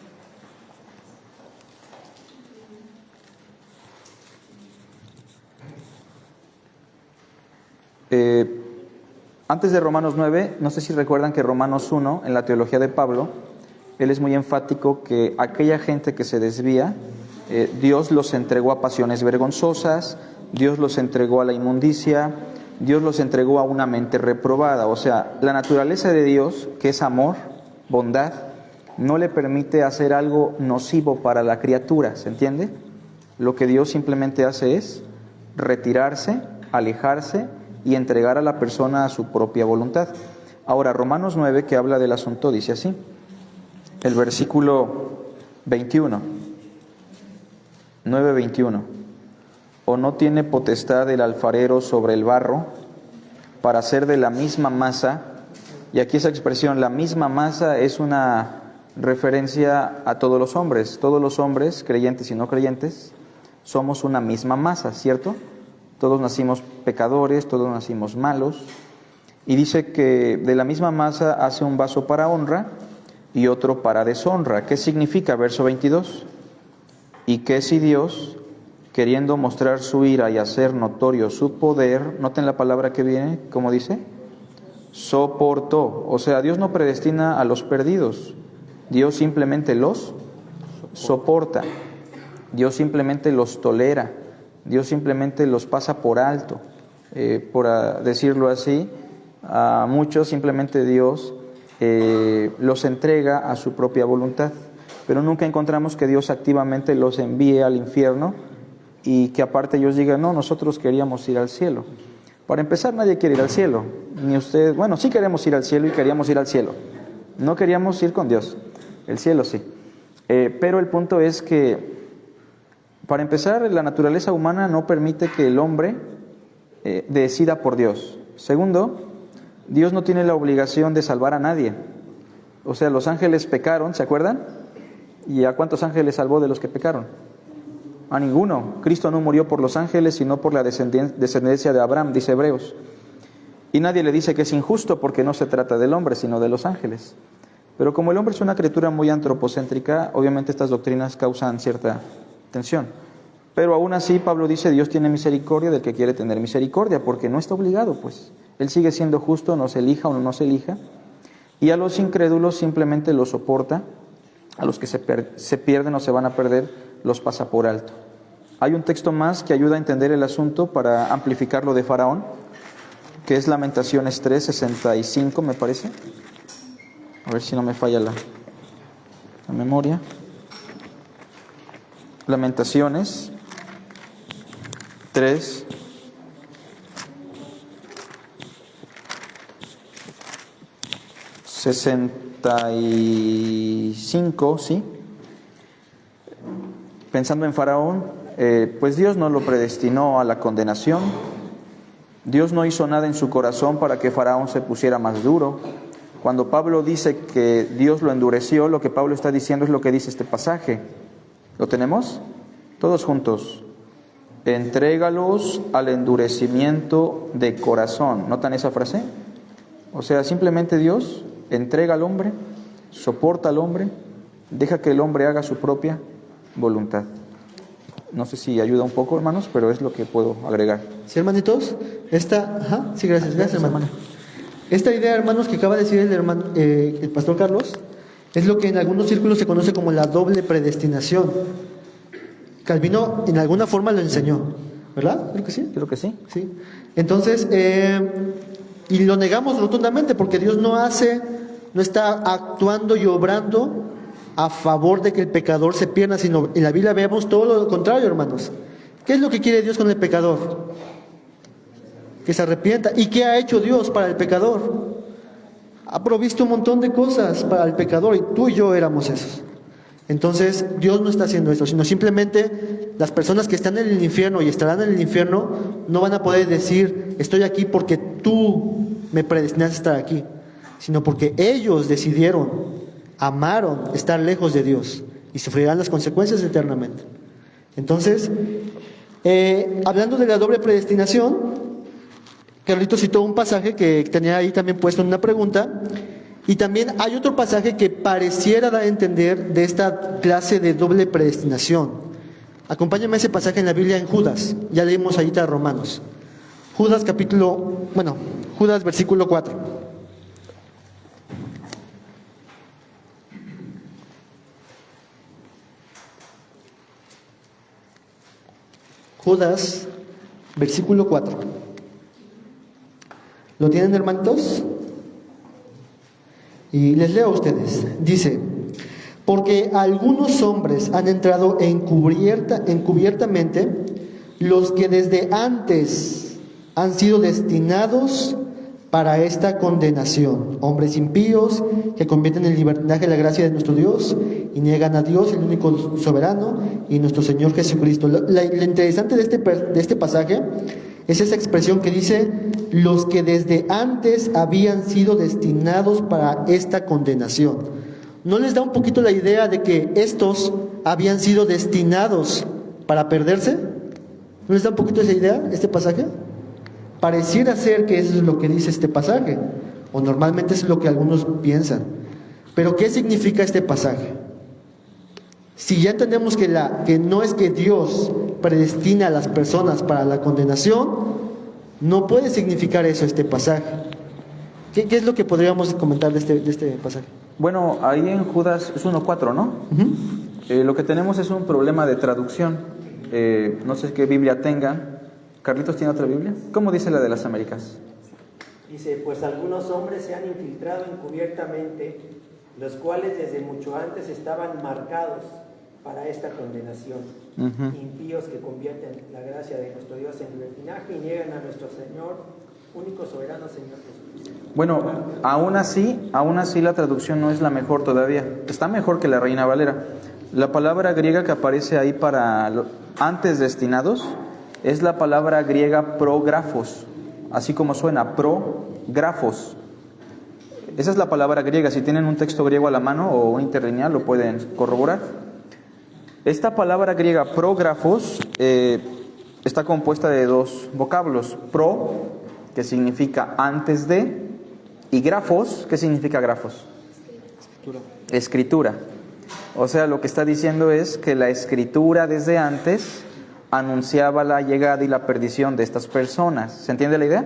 Antes de Romanos 9, no sé si recuerdan que Romanos 1, en la teología de Pablo, él es muy enfático que aquella gente que se desvía, Dios los entregó a pasiones vergonzosas, Dios los entregó a la inmundicia, Dios los entregó a una mente reprobada. O sea, la naturaleza de Dios, que es amor, bondad, no le permite hacer algo nocivo para la criatura, ¿se entiende? Lo que Dios simplemente hace es retirarse, alejarse y entregar a la persona a su propia voluntad. Ahora, Romanos 9, que habla del asunto, dice así, el versículo 21, 9:21. ¿O no tiene potestad el alfarero sobre el barro para hacer de la misma masa? Y aquí esa expresión, la misma masa, es una referencia a todos los hombres, creyentes y no creyentes, somos una misma masa, ¿cierto? Todos nacimos pecadores, todos nacimos malos. Y dice que de la misma masa hace un vaso para honra y otro para deshonra. ¿Qué significa? Verso 22. ¿Y qué si Dios, queriendo mostrar su ira y hacer notorio su poder, noten la palabra que viene, ¿cómo dice? Soportó. O sea, Dios no predestina a los perdidos, Dios simplemente los soporta, Dios simplemente los tolera, Dios simplemente los pasa por alto, por decirlo así. A muchos simplemente Dios los entrega a su propia voluntad, pero nunca encontramos que Dios activamente los envíe al infierno y que aparte ellos digan, no, nosotros queríamos ir al cielo. Para empezar, nadie quiere ir al cielo, ni usted. Bueno, sí queremos ir al cielo y queríamos ir al cielo, no queríamos ir con Dios, el cielo sí. Pero el punto es que, para empezar, la naturaleza humana no permite que el hombre decida por Dios. Segundo, Dios no tiene la obligación de salvar a nadie. O sea, los ángeles pecaron, ¿se acuerdan? ¿Y a cuántos ángeles salvó de los que pecaron? A ninguno. Cristo no murió por los ángeles, sino por la descendencia de Abraham, dice Hebreos. Y nadie le dice que es injusto porque no se trata del hombre, sino de los ángeles. Pero como el hombre es una criatura muy antropocéntrica, obviamente estas doctrinas causan cierta tensión. Pero aún así Pablo dice, Dios tiene misericordia del que quiere tener misericordia, porque no está obligado, pues. Él sigue siendo justo, nos elija o no nos elija. Y a los incrédulos simplemente los soporta, a los que se pierden o se van a perder, los pasa por alto. Hay un texto más que ayuda a entender el asunto para amplificar lo de Faraón, que es Lamentaciones 3:65, me parece. A ver si no me falla la memoria. Lamentaciones 3, 65, ¿sí? Pensando en Faraón, pues Dios no lo predestinó a la condenación. Dios no hizo nada en su corazón para que Faraón se pusiera más duro Cuando Pablo dice que Dios lo endureció, lo que Pablo está diciendo es lo que dice este pasaje. ¿Lo tenemos? Todos juntos. Entrégalos al endurecimiento de corazón. ¿Notan esa frase? O sea, simplemente Dios entrega al hombre, soporta al hombre, deja que el hombre haga su propia voluntad. No sé si ayuda un poco, hermanos, pero es lo que puedo agregar. ¿Sí, hermanitos? Sí, gracias, hermano. Esta idea, hermanos, que acaba de decir el pastor Carlos, es lo que en algunos círculos se conoce como la doble predestinación. Calvino en alguna forma lo enseñó, ¿verdad? Creo que sí. Creo que sí. Sí. Entonces, y lo negamos rotundamente porque Dios no está actuando y obrando a favor de que el pecador se pierda, sino en la Biblia vemos todo lo contrario, hermanos. ¿Qué es lo que quiere Dios con el pecador? Que se arrepienta. ¿Y qué ha hecho Dios para el pecador? Ha provisto un montón de cosas para el pecador y tú y yo éramos esos. Entonces, Dios no está haciendo eso, sino simplemente las personas que están en el infierno y estarán en el infierno no van a poder decir, estoy aquí porque tú me predestinaste a estar aquí, sino porque ellos decidieron, amaron estar lejos de Dios y sufrirán las consecuencias eternamente. Entonces, hablando de la doble predestinación, Carlito citó un pasaje que tenía ahí también puesto en una pregunta, y también hay otro pasaje que pareciera dar a entender de esta clase de doble predestinación. Acompáñame a ese pasaje en la Biblia en Judas, ya leímos ahorita a Romanos. Judas versículo 4. Judas, versículo 4. ¿Lo tienen, hermanitos? Y les leo a ustedes. Dice, porque algunos hombres han entrado encubiertamente, los que desde antes han sido destinados para esta condenación, hombres impíos que convierten en libertinaje la gracia de nuestro Dios y niegan a Dios, el único soberano, y nuestro Señor Jesucristo. Lo interesante de este pasaje es esa expresión que dice, los que desde antes habían sido destinados para esta condenación. ¿No les da un poquito la idea de que estos habían sido destinados para perderse? ¿No les da un poquito esa idea, este pasaje? Pareciera ser que eso es lo que dice este pasaje, o normalmente es lo que algunos piensan. Pero ¿qué significa este pasaje? Si ya entendemos que no es que Dios predestina a las personas para la condenación, no puede significar eso este pasaje. ¿Qué es lo que podríamos comentar de este pasaje? Bueno, ahí en Judas es 1:4, ¿no? Uh-huh. Lo que tenemos es un problema de traducción. No sé qué Biblia tengan. ¿Carlitos tiene otra Biblia? ¿Cómo dice la de las Américas? Dice, pues algunos hombres se han infiltrado encubiertamente, los cuales desde mucho antes estaban marcados para esta condenación. Uh-huh. Impíos que convierten la gracia de nuestro Dios en libertinaje y niegan a nuestro Señor, único soberano Señor Jesucristo. Bueno, aún así la traducción no es la mejor todavía. Está mejor que la Reina Valera. La palabra griega que aparece ahí para antes destinados es la palabra griega prografos, así como suena, prografos. Esa es la palabra griega. Si tienen un texto griego a la mano o un interlineal lo pueden corroborar. Esta palabra griega prografos está compuesta de dos vocablos, pro, que significa antes de, y grafos, ¿qué significa grafos? Escritura. O sea, lo que está diciendo es que la escritura desde antes anunciaba la llegada y la perdición de estas personas. ¿Se entiende la idea?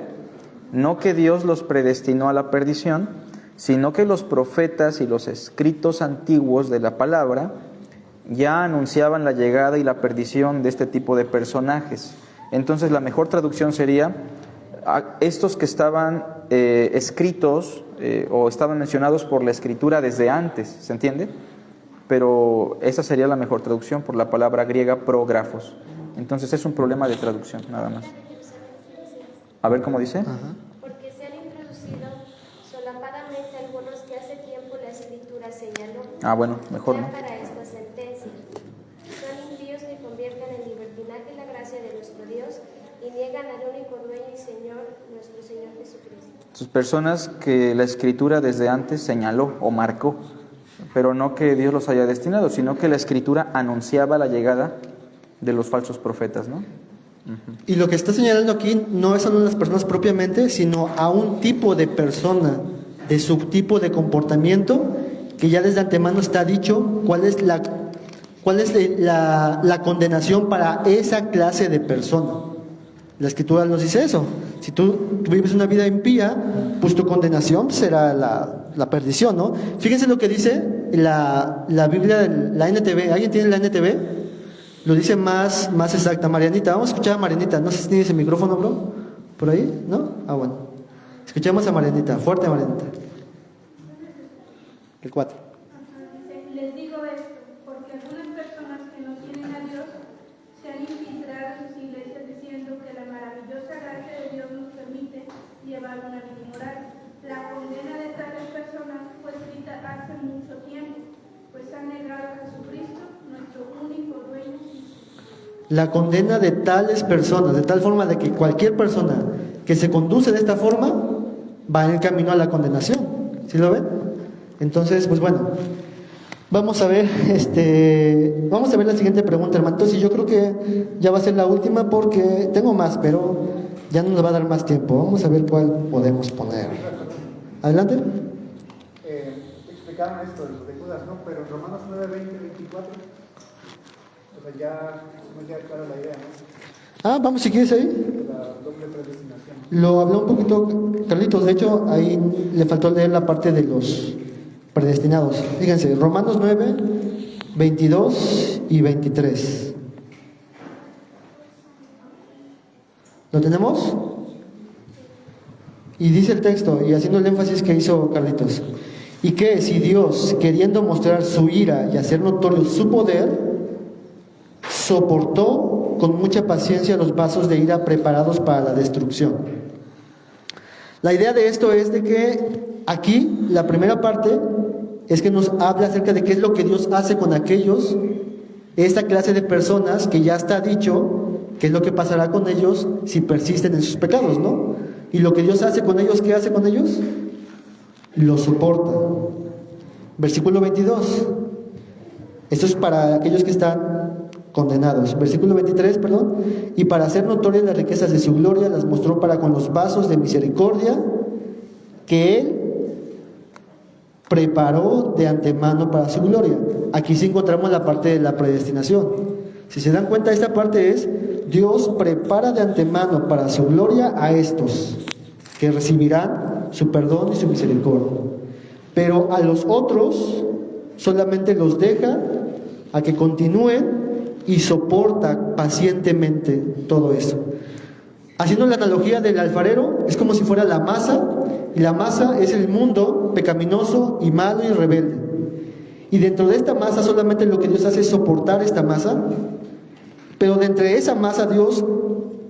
No que Dios los predestinó a la perdición, sino que los profetas y los escritos antiguos de la palabra ya anunciaban la llegada y la perdición de este tipo de personajes. Entonces la mejor traducción sería estos que estaban escritos o estaban mencionados por la escritura desde antes, ¿se entiende? Pero esa sería la mejor traducción por la palabra griega prografos. Entonces es un problema de traducción, nada más. A ver cómo dice. Ajá. Porque se han introducido solapadamente algunos que hace tiempo la escritura señaló. Bueno, mejor no. Para esta sentencia. Son impíos que convierten en libertinaje la gracia de nuestro Dios y niegan al único dueño y Señor, nuestro Señor Jesucristo. Sus personas que la Escritura desde antes señaló o marcó, pero no que Dios los haya destinado, sino que la Escritura anunciaba la llegada de los falsos profetas, ¿no? Y lo que está señalando aquí no son a las personas propiamente, sino a un tipo de persona, de su tipo de comportamiento, que ya desde antemano está dicho cuál es la condenación para esa clase de persona. La Escritura nos dice eso. Si tú vives una vida impía, pues tu condenación será la perdición, ¿no? Fíjense lo que dice la Biblia, la NTV. ¿Alguien tiene la NTV? Lo dice más exacta. Marianita, vamos a escuchar a Marianita. No sé si tienes el micrófono, bro. ¿Por ahí? ¿No? Ah, bueno. Escuchemos a Marianita. Fuerte, Marianita. El 4. Les digo esto, porque algunas personas que no tienen a Dios se han infiltrado en sus iglesias diciendo que la maravillosa gracia de Dios nos permite llevar una vida moral. La condena de tales personas fue escrita hace mucho tiempo, pues han negado a Jesucristo, nuestro único dueño. La condena de tales personas, de tal forma de que cualquier persona que se conduce de esta forma va en el camino a la condenación. ¿Sí lo ven? Entonces, pues bueno, vamos a ver la siguiente pregunta, hermanitos, y yo creo que ya va a ser la última porque tengo más, pero ya no nos va a dar más tiempo. Vamos a ver cuál podemos poner. Adelante. Explicaron esto de Judas, ¿no? Pero en Romanos 9, 20, 24, o sea, ya me queda clara la idea, ¿no? Vamos, si quieres ahí. La doble predestinación. Lo habló un poquito Carlitos, de hecho ahí le faltó leer la parte de los predestinados. Fíjense, Romanos 9, 22 y 23. ¿Lo tenemos? Y dice el texto, y haciendo el énfasis que hizo Carlitos, y que si Dios, queriendo mostrar su ira y hacer notorio su poder, soportó con mucha paciencia los vasos de ira preparados para la destrucción. La idea de esto es de que aquí, la primera parte, es que nos habla acerca de qué es lo que Dios hace con aquellos, esta clase de personas que ya está dicho, qué es lo que pasará con ellos si persisten en sus pecados, ¿no? Y lo que Dios hace con ellos, ¿qué hace con ellos? Los soporta. Versículo 22. Esto es para aquellos que están condenados. Versículo 23, perdón. Y para hacer notorias las riquezas de su gloria, las mostró para con los vasos de misericordia que Él preparó de antemano para su gloria. Aquí sí encontramos la parte de la predestinación. Si se dan cuenta, esta parte es: Dios prepara de antemano para su gloria a estos que recibirán su perdón y su misericordia. Pero a los otros solamente los deja a que continúen y soporta pacientemente todo eso. Haciendo la analogía del alfarero, es como si fuera la masa, y la masa es el mundo pecaminoso y malo y rebelde. Y dentro de esta masa solamente lo que Dios hace es soportar esta masa, pero de entre esa masa Dios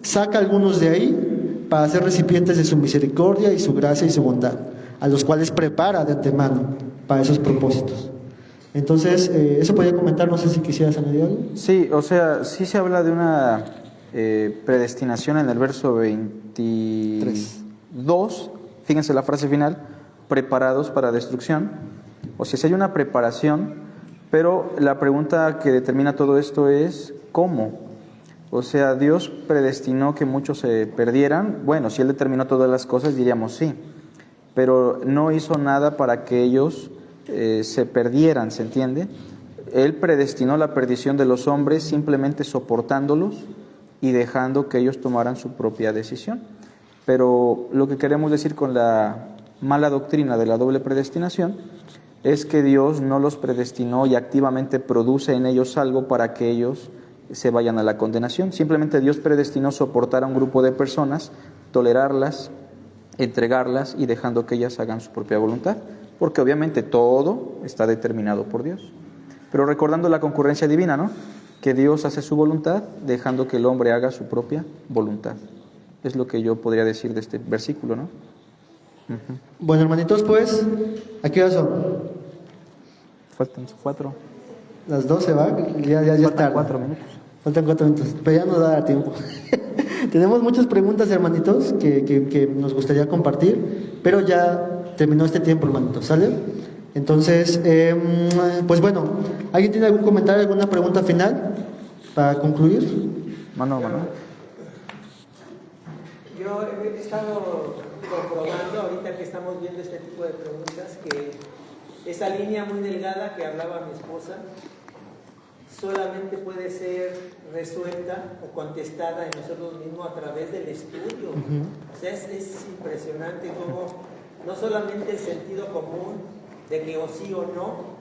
saca a algunos de ahí para ser recipientes de su misericordia y su gracia y su bondad, a los cuales prepara de antemano para esos propósitos. Entonces, eso podía comentar, no sé si quisieras añadir algo. Sí, o sea, sí se habla de una predestinación en el verso 22, fíjense la frase final, preparados para destrucción. O sea, sí hay una preparación, pero la pregunta que determina todo esto es ¿cómo? O sea, Dios predestinó que muchos se perdieran. Bueno, si Él determinó todas las cosas, diríamos sí, pero no hizo nada para que ellos se perdieran, ¿se entiende? Él predestinó la perdición de los hombres simplemente soportándolos y dejando que ellos tomaran su propia decisión. Pero lo que queremos decir con la mala doctrina de la doble predestinación es que Dios no los predestinó y activamente produce en ellos algo para que ellos se vayan a la condenación. Simplemente Dios predestinó soportar a un grupo de personas, tolerarlas, entregarlas y dejando que ellas hagan su propia voluntad, porque obviamente todo está determinado por Dios. Pero recordando la concurrencia divina, ¿no? Que Dios hace su voluntad dejando que el hombre haga su propia voluntad. Es lo que yo podría decir de este versículo, ¿no? Uh-huh. Bueno, hermanitos, pues, ¿a qué hora son? Faltan 4. Las 12, ¿va? Ya es tarde. 4 minutos. Faltan 4 minutos, pero ya no da tiempo. Tenemos muchas preguntas, hermanitos, que nos gustaría compartir, pero ya terminó este tiempo, hermanitos, ¿sale? Entonces, pues bueno, ¿alguien tiene algún comentario, alguna pregunta final para concluir? Mano. Yo he estado comprobando ahorita que estamos viendo este tipo de preguntas que esa línea muy delgada que hablaba mi esposa solamente puede ser resuelta o contestada en nosotros mismos a través del estudio. O sea, es impresionante cómo no solamente el sentido común de que o sí o no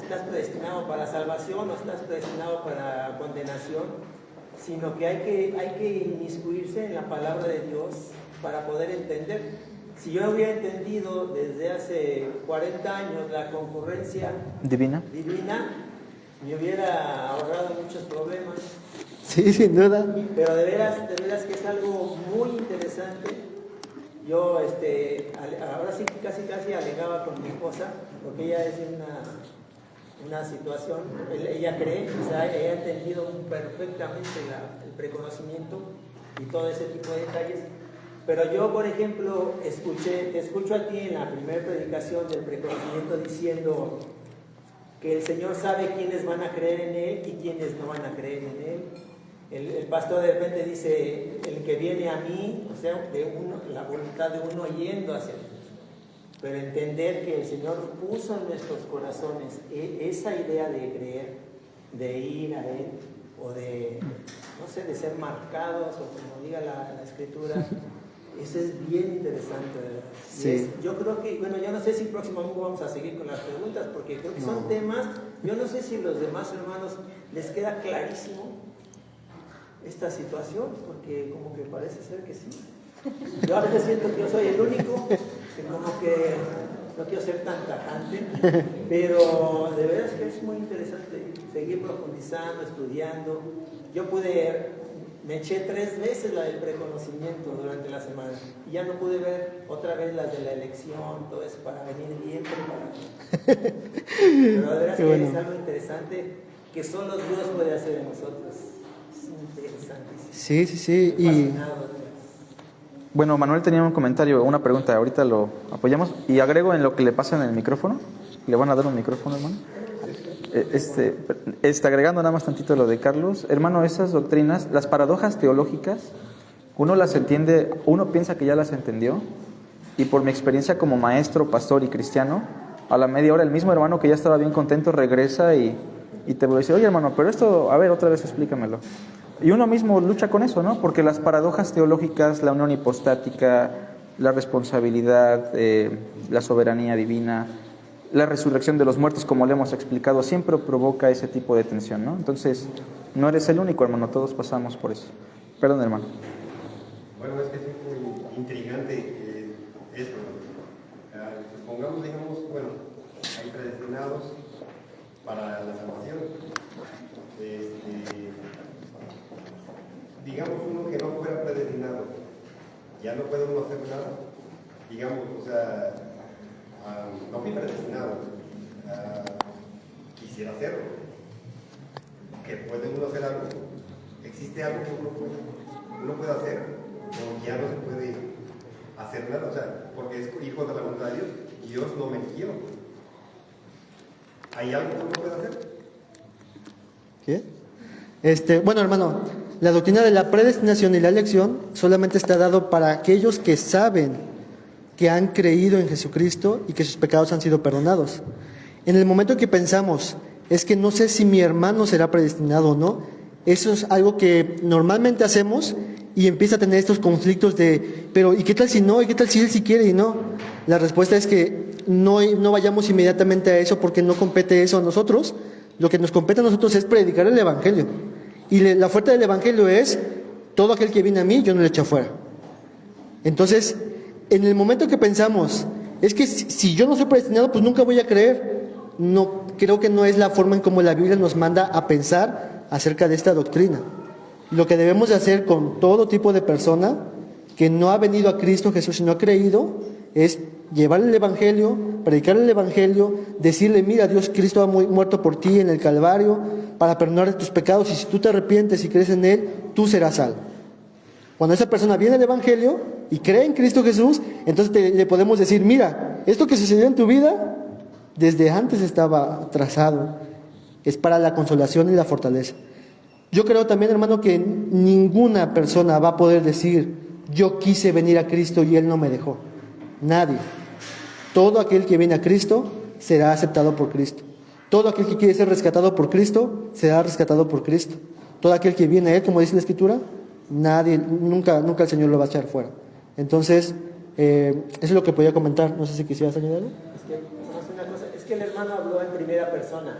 estás predestinado para salvación o estás predestinado para condenación, sino que hay que inmiscuirse en la palabra de Dios para poder entender. Si yo hubiera entendido desde hace 40 años la concurrencia divina, me hubiera ahorrado muchos problemas. Sí, sin duda. Pero de veras que es algo muy interesante. Yo ahora sí que casi alegaba con mi esposa, porque ella es una situación, ella cree, o sea, ella ha entendido perfectamente el preconocimiento y todo ese tipo de detalles. Pero yo, por ejemplo, te escucho a ti en la primera predicación del preconocimiento diciendo que el Señor sabe quiénes van a creer en Él y quiénes no van a creer en Él. El pastor de repente dice, el que viene a mí, o sea, la voluntad de uno yendo hacia Él. Pero entender que el Señor puso en nuestros corazones esa idea de creer, de ir a Él, o de, no sé, de ser marcados, o como diga la Escritura. Eso es bien interesante, ¿verdad? Sí. Yo creo que, bueno, yo no sé si próximamente vamos a seguir con las preguntas, porque creo que son temas, yo no sé si los demás hermanos les queda clarísimo esta situación, porque como que parece ser que sí. Yo a veces siento que yo soy el único, que como que no quiero ser tan tajante, pero de verdad es que es muy interesante seguir profundizando, estudiando. Me eché 3 veces la del preconocimiento durante la semana y ya no pude ver otra vez las de la elección, todo eso para venir bien preparado. Pero de verdad que es algo interesante que solo Dios puede hacer en nosotros. Es interesantísimo. Sí. Y bueno, Manuel tenía un comentario, una pregunta, ahorita lo apoyamos y agrego en lo que le pasa en el micrófono. ¿Le van a dar un micrófono, hermano? Agregando nada más tantito lo de Carlos, hermano, esas doctrinas, las paradojas teológicas, uno las entiende, uno piensa que ya las entendió, y por mi experiencia como maestro, pastor y cristiano, a la media hora el mismo hermano que ya estaba bien contento regresa y te dice, oye hermano, pero esto, a ver, otra vez explícamelo. Y uno mismo lucha con eso, ¿no? Porque las paradojas teológicas, la unión hipostática, la responsabilidad, la soberanía divina, la resurrección de los muertos, como le hemos explicado, siempre provoca ese tipo de tensión, ¿no? Entonces, no eres el único, hermano, todos pasamos por eso. Perdón, hermano. Bueno, es que es muy intrigante esto. Supongamos, digamos, bueno, hay predestinados para la salvación. Digamos uno que no fuera predestinado, ya no puede uno hacer nada. Digamos, o sea, no fui predestinado, quisiera hacerlo, que puede uno hacer algo, existe algo que uno puede hacer, o ya no se puede hacer nada, o sea, porque es hijo de la voluntad de Dios no me eligió. ¿Hay algo que uno puede hacer? ¿Qué? Bueno, hermano, la doctrina de la predestinación y la elección solamente está dado para aquellos que saben que han creído en Jesucristo y que sus pecados han sido perdonados. En el momento que pensamos, es que no sé si mi hermano será predestinado o no, eso es algo que normalmente hacemos y empieza a tener estos conflictos de, pero ¿y qué tal si no? ¿Y qué tal si él sí quiere y no? La respuesta es que no vayamos inmediatamente a eso porque no compete eso a nosotros. Lo que nos compete a nosotros es predicar el Evangelio. Y la oferta del Evangelio es, todo aquel que viene a mí, yo no le echo afuera. Entonces, en el momento que pensamos, es que si yo no soy predestinado, pues nunca voy a creer. No, creo que no es la forma en como la Biblia nos manda a pensar acerca de esta doctrina. Lo que debemos de hacer con todo tipo de persona que no ha venido a Cristo Jesús y no ha creído, es llevar el Evangelio, predicar el Evangelio, decirle, mira, Dios Cristo ha muerto por ti en el Calvario para perdonar tus pecados, y si tú te arrepientes y crees en Él, tú serás salvo. Cuando esa persona viene al Evangelio y cree en Cristo Jesús, entonces le podemos decir, mira, esto que sucedió en tu vida, desde antes estaba trazado, es para la consolación y la fortaleza. Yo creo también, hermano, que ninguna persona va a poder decir, yo quise venir a Cristo y Él no me dejó. Nadie. Todo aquel que viene a Cristo será aceptado por Cristo. Todo aquel que quiere ser rescatado por Cristo será rescatado por Cristo. Todo aquel que viene a Él, como dice la Escritura, nadie, nunca el Señor lo va a echar fuera. Entonces, eso es lo que podía comentar. No sé si quisieras añadir algo. Es que el hermano habló en primera persona.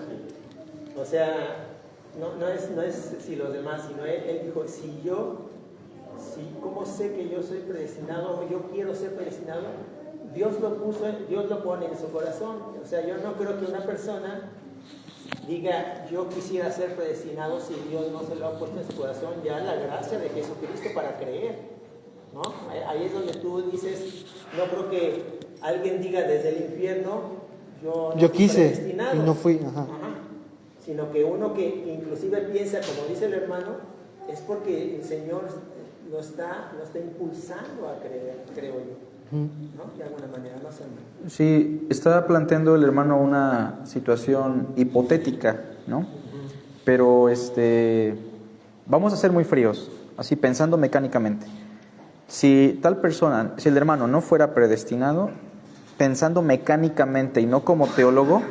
O sea, no es si los demás, sino él dijo, ¿cómo sé que yo soy predestinado o yo quiero ser predestinado? Dios lo pone en su corazón. O sea, yo no creo que una persona diga, yo quisiera ser predestinado si Dios no se lo ha puesto en su corazón, ya la gracia de Jesucristo para creer, ¿no? Ahí es donde tú dices, no creo que alguien diga desde el infierno, yo quise y no fui, sino que uno que inclusive piensa, como dice el hermano, es porque el Señor lo está impulsando a creer, creo yo. ¿No? De alguna manera, no sé. Sí, está planteando el hermano una situación hipotética, ¿no? Pero vamos a ser muy fríos, así pensando mecánicamente. Si tal persona, si el hermano no fuera predestinado, pensando mecánicamente y no como teólogo,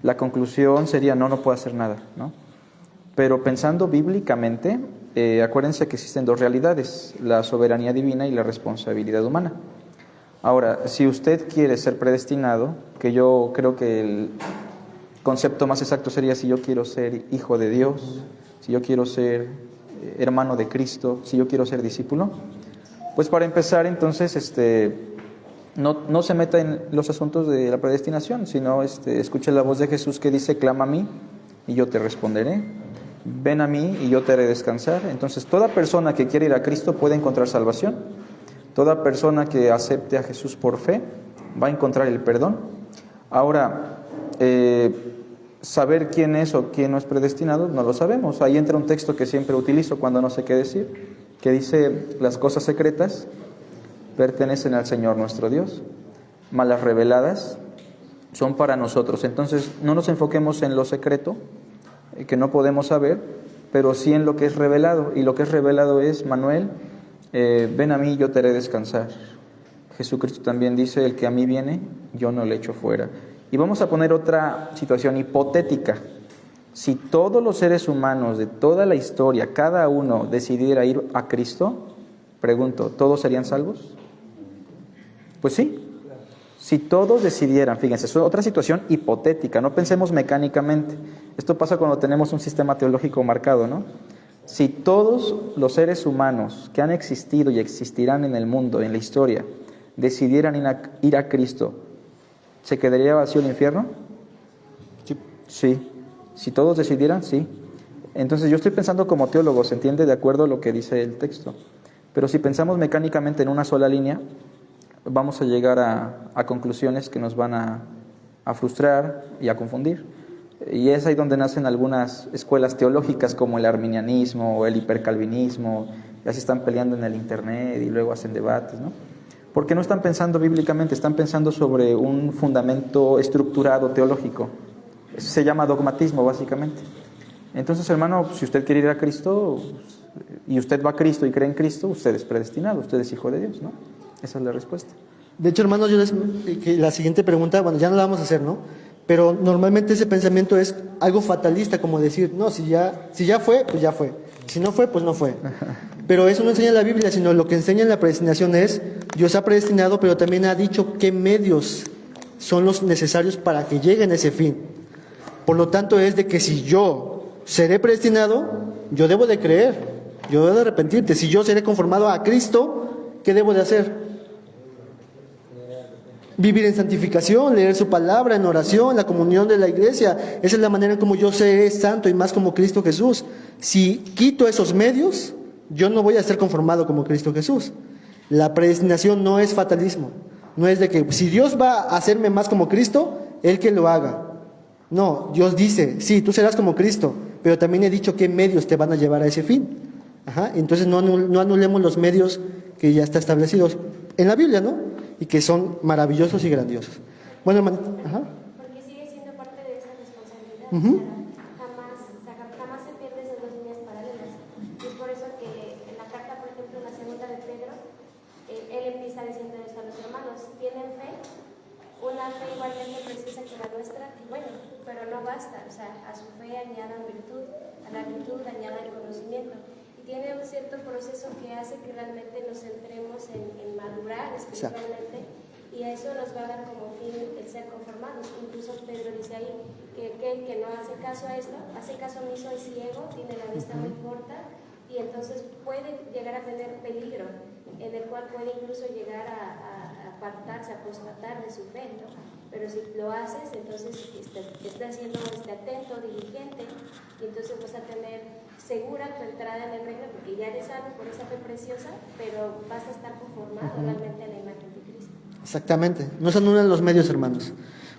la conclusión sería no puedo hacer nada, ¿no? Pero pensando bíblicamente, acuérdense que existen dos realidades, la soberanía divina y la responsabilidad humana. Ahora, si usted quiere ser predestinado, que yo creo que el concepto más exacto sería si yo quiero ser hijo de Dios, si yo quiero ser hermano de Cristo, si yo quiero ser discípulo, pues para empezar entonces no se meta en los asuntos de la predestinación, sino escuche la voz de Jesús que dice, clama a mí y yo te responderé, ven a mí y yo te haré descansar. Entonces toda persona que quiere ir a Cristo puede encontrar salvación. Toda persona que acepte a Jesús por fe va a encontrar el perdón. Ahora, saber quién es o quién no es predestinado, no lo sabemos. Ahí entra un texto que siempre utilizo cuando no sé qué decir, que dice, las cosas secretas pertenecen al Señor nuestro Dios, mas las reveladas son para nosotros. Entonces, no nos enfoquemos en lo secreto, que no podemos saber, pero sí en lo que es revelado. Y lo que es revelado es, Manuel, ven a mí, yo te haré descansar. Jesucristo también dice, el que a mí viene, yo no le echo fuera. Y vamos a poner otra situación hipotética. Si todos los seres humanos de toda la historia, cada uno decidiera ir a Cristo, pregunto, ¿todos serían salvos? Pues sí. Si todos decidieran, fíjense, es otra situación hipotética, no pensemos mecánicamente. Esto pasa cuando tenemos un sistema teológico marcado, ¿no? Si todos los seres humanos que han existido y existirán en el mundo, en la historia, decidieran ir a Cristo, ¿se quedaría vacío el infierno? Sí. Si todos decidieran, sí. Entonces yo estoy pensando como teólogo, se entiende de acuerdo a lo que dice el texto. Pero si pensamos mecánicamente en una sola línea, vamos a llegar a conclusiones que nos van a frustrar y a confundir. Y es ahí donde nacen algunas escuelas teológicas como el arminianismo o el hipercalvinismo, ya se están peleando en el internet y luego hacen debates, ¿no? Porque no están pensando bíblicamente, están pensando sobre un fundamento estructurado teológico. Eso se llama dogmatismo, básicamente. Entonces, hermano, si usted quiere ir a Cristo y usted va a Cristo y cree en Cristo, usted es predestinado, usted es hijo de Dios, ¿no? Esa es la respuesta. De hecho, hermanos, la siguiente pregunta, bueno, ya no la vamos a hacer, ¿no? Pero normalmente ese pensamiento es algo fatalista, como decir, no, si ya fue, pues ya fue. Si no fue, pues no fue. Pero eso no enseña la Biblia, sino lo que enseña en la predestinación es, Dios ha predestinado, pero también ha dicho qué medios son los necesarios para que lleguen a ese fin. Por lo tanto, es de que si yo seré predestinado, yo debo de creer, yo debo de arrepentirte. Si yo seré conformado a Cristo, ¿qué debo de hacer? Vivir en santificación, leer su palabra, en oración, la comunión de la iglesia. Esa es la manera en como yo seré santo y más como Cristo Jesús. Si quito esos medios, yo no voy a ser conformado como Cristo Jesús. La predestinación no es fatalismo. No es de que si Dios va a hacerme más como Cristo, Él que lo haga. No, Dios dice, sí, tú serás como Cristo, pero también he dicho qué medios te van a llevar a ese fin. Ajá, entonces no anulemos los medios que ya están establecidos en la Biblia, ¿no? Y que son maravillosos y grandiosos. Bueno, ajá. Porque sigue siendo parte de esa responsabilidad. Jamás se pierde esas dos líneas paralelas. Y es por eso que en la carta, por ejemplo, en la segunda de Pedro, él empieza diciendo esto a los hermanos: tienen fe, una fe igualmente preciosa que la nuestra, bueno, pero no basta. O sea, a su fe añadan virtud, a la virtud añadan conocimiento. Tiene un cierto proceso que hace que realmente nos centremos en madurar espiritualmente, y a eso nos va a dar como fin el ser conformados. Incluso Pedro dice ahí que aquel que no hace caso a esto, hace caso omiso, es ciego, tiene la vista muy corta, y entonces puede llegar a tener peligro, en el cual puede incluso llegar a apartarse, a apostatar de su fe, ¿no? Pero si lo haces, entonces estás siendo atento, diligente, y entonces vas a tener segura tu entrada en el reino, porque ya eres salvo por esa fe preciosa, pero vas a estar conformado realmente a la imagen de Cristo. Exactamente, no se anulan los medios, hermanos.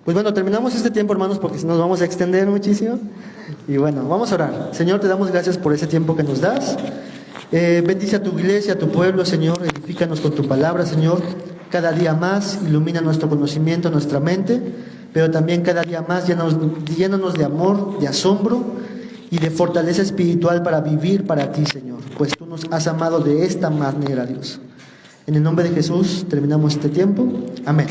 Pues bueno, terminamos este tiempo, hermanos, porque si nos vamos a extender muchísimo. Y bueno, vamos a orar. Señor, te damos gracias por ese tiempo que nos das. Bendice a tu iglesia, a tu pueblo, Señor. Edifícanos con tu palabra, Señor. Cada día más ilumina nuestro conocimiento, nuestra mente, pero también cada día más llénanos de amor, de asombro y de fortaleza espiritual para vivir para ti, Señor, pues tú nos has amado de esta manera, Dios. En el nombre de Jesús terminamos este tiempo. Amén.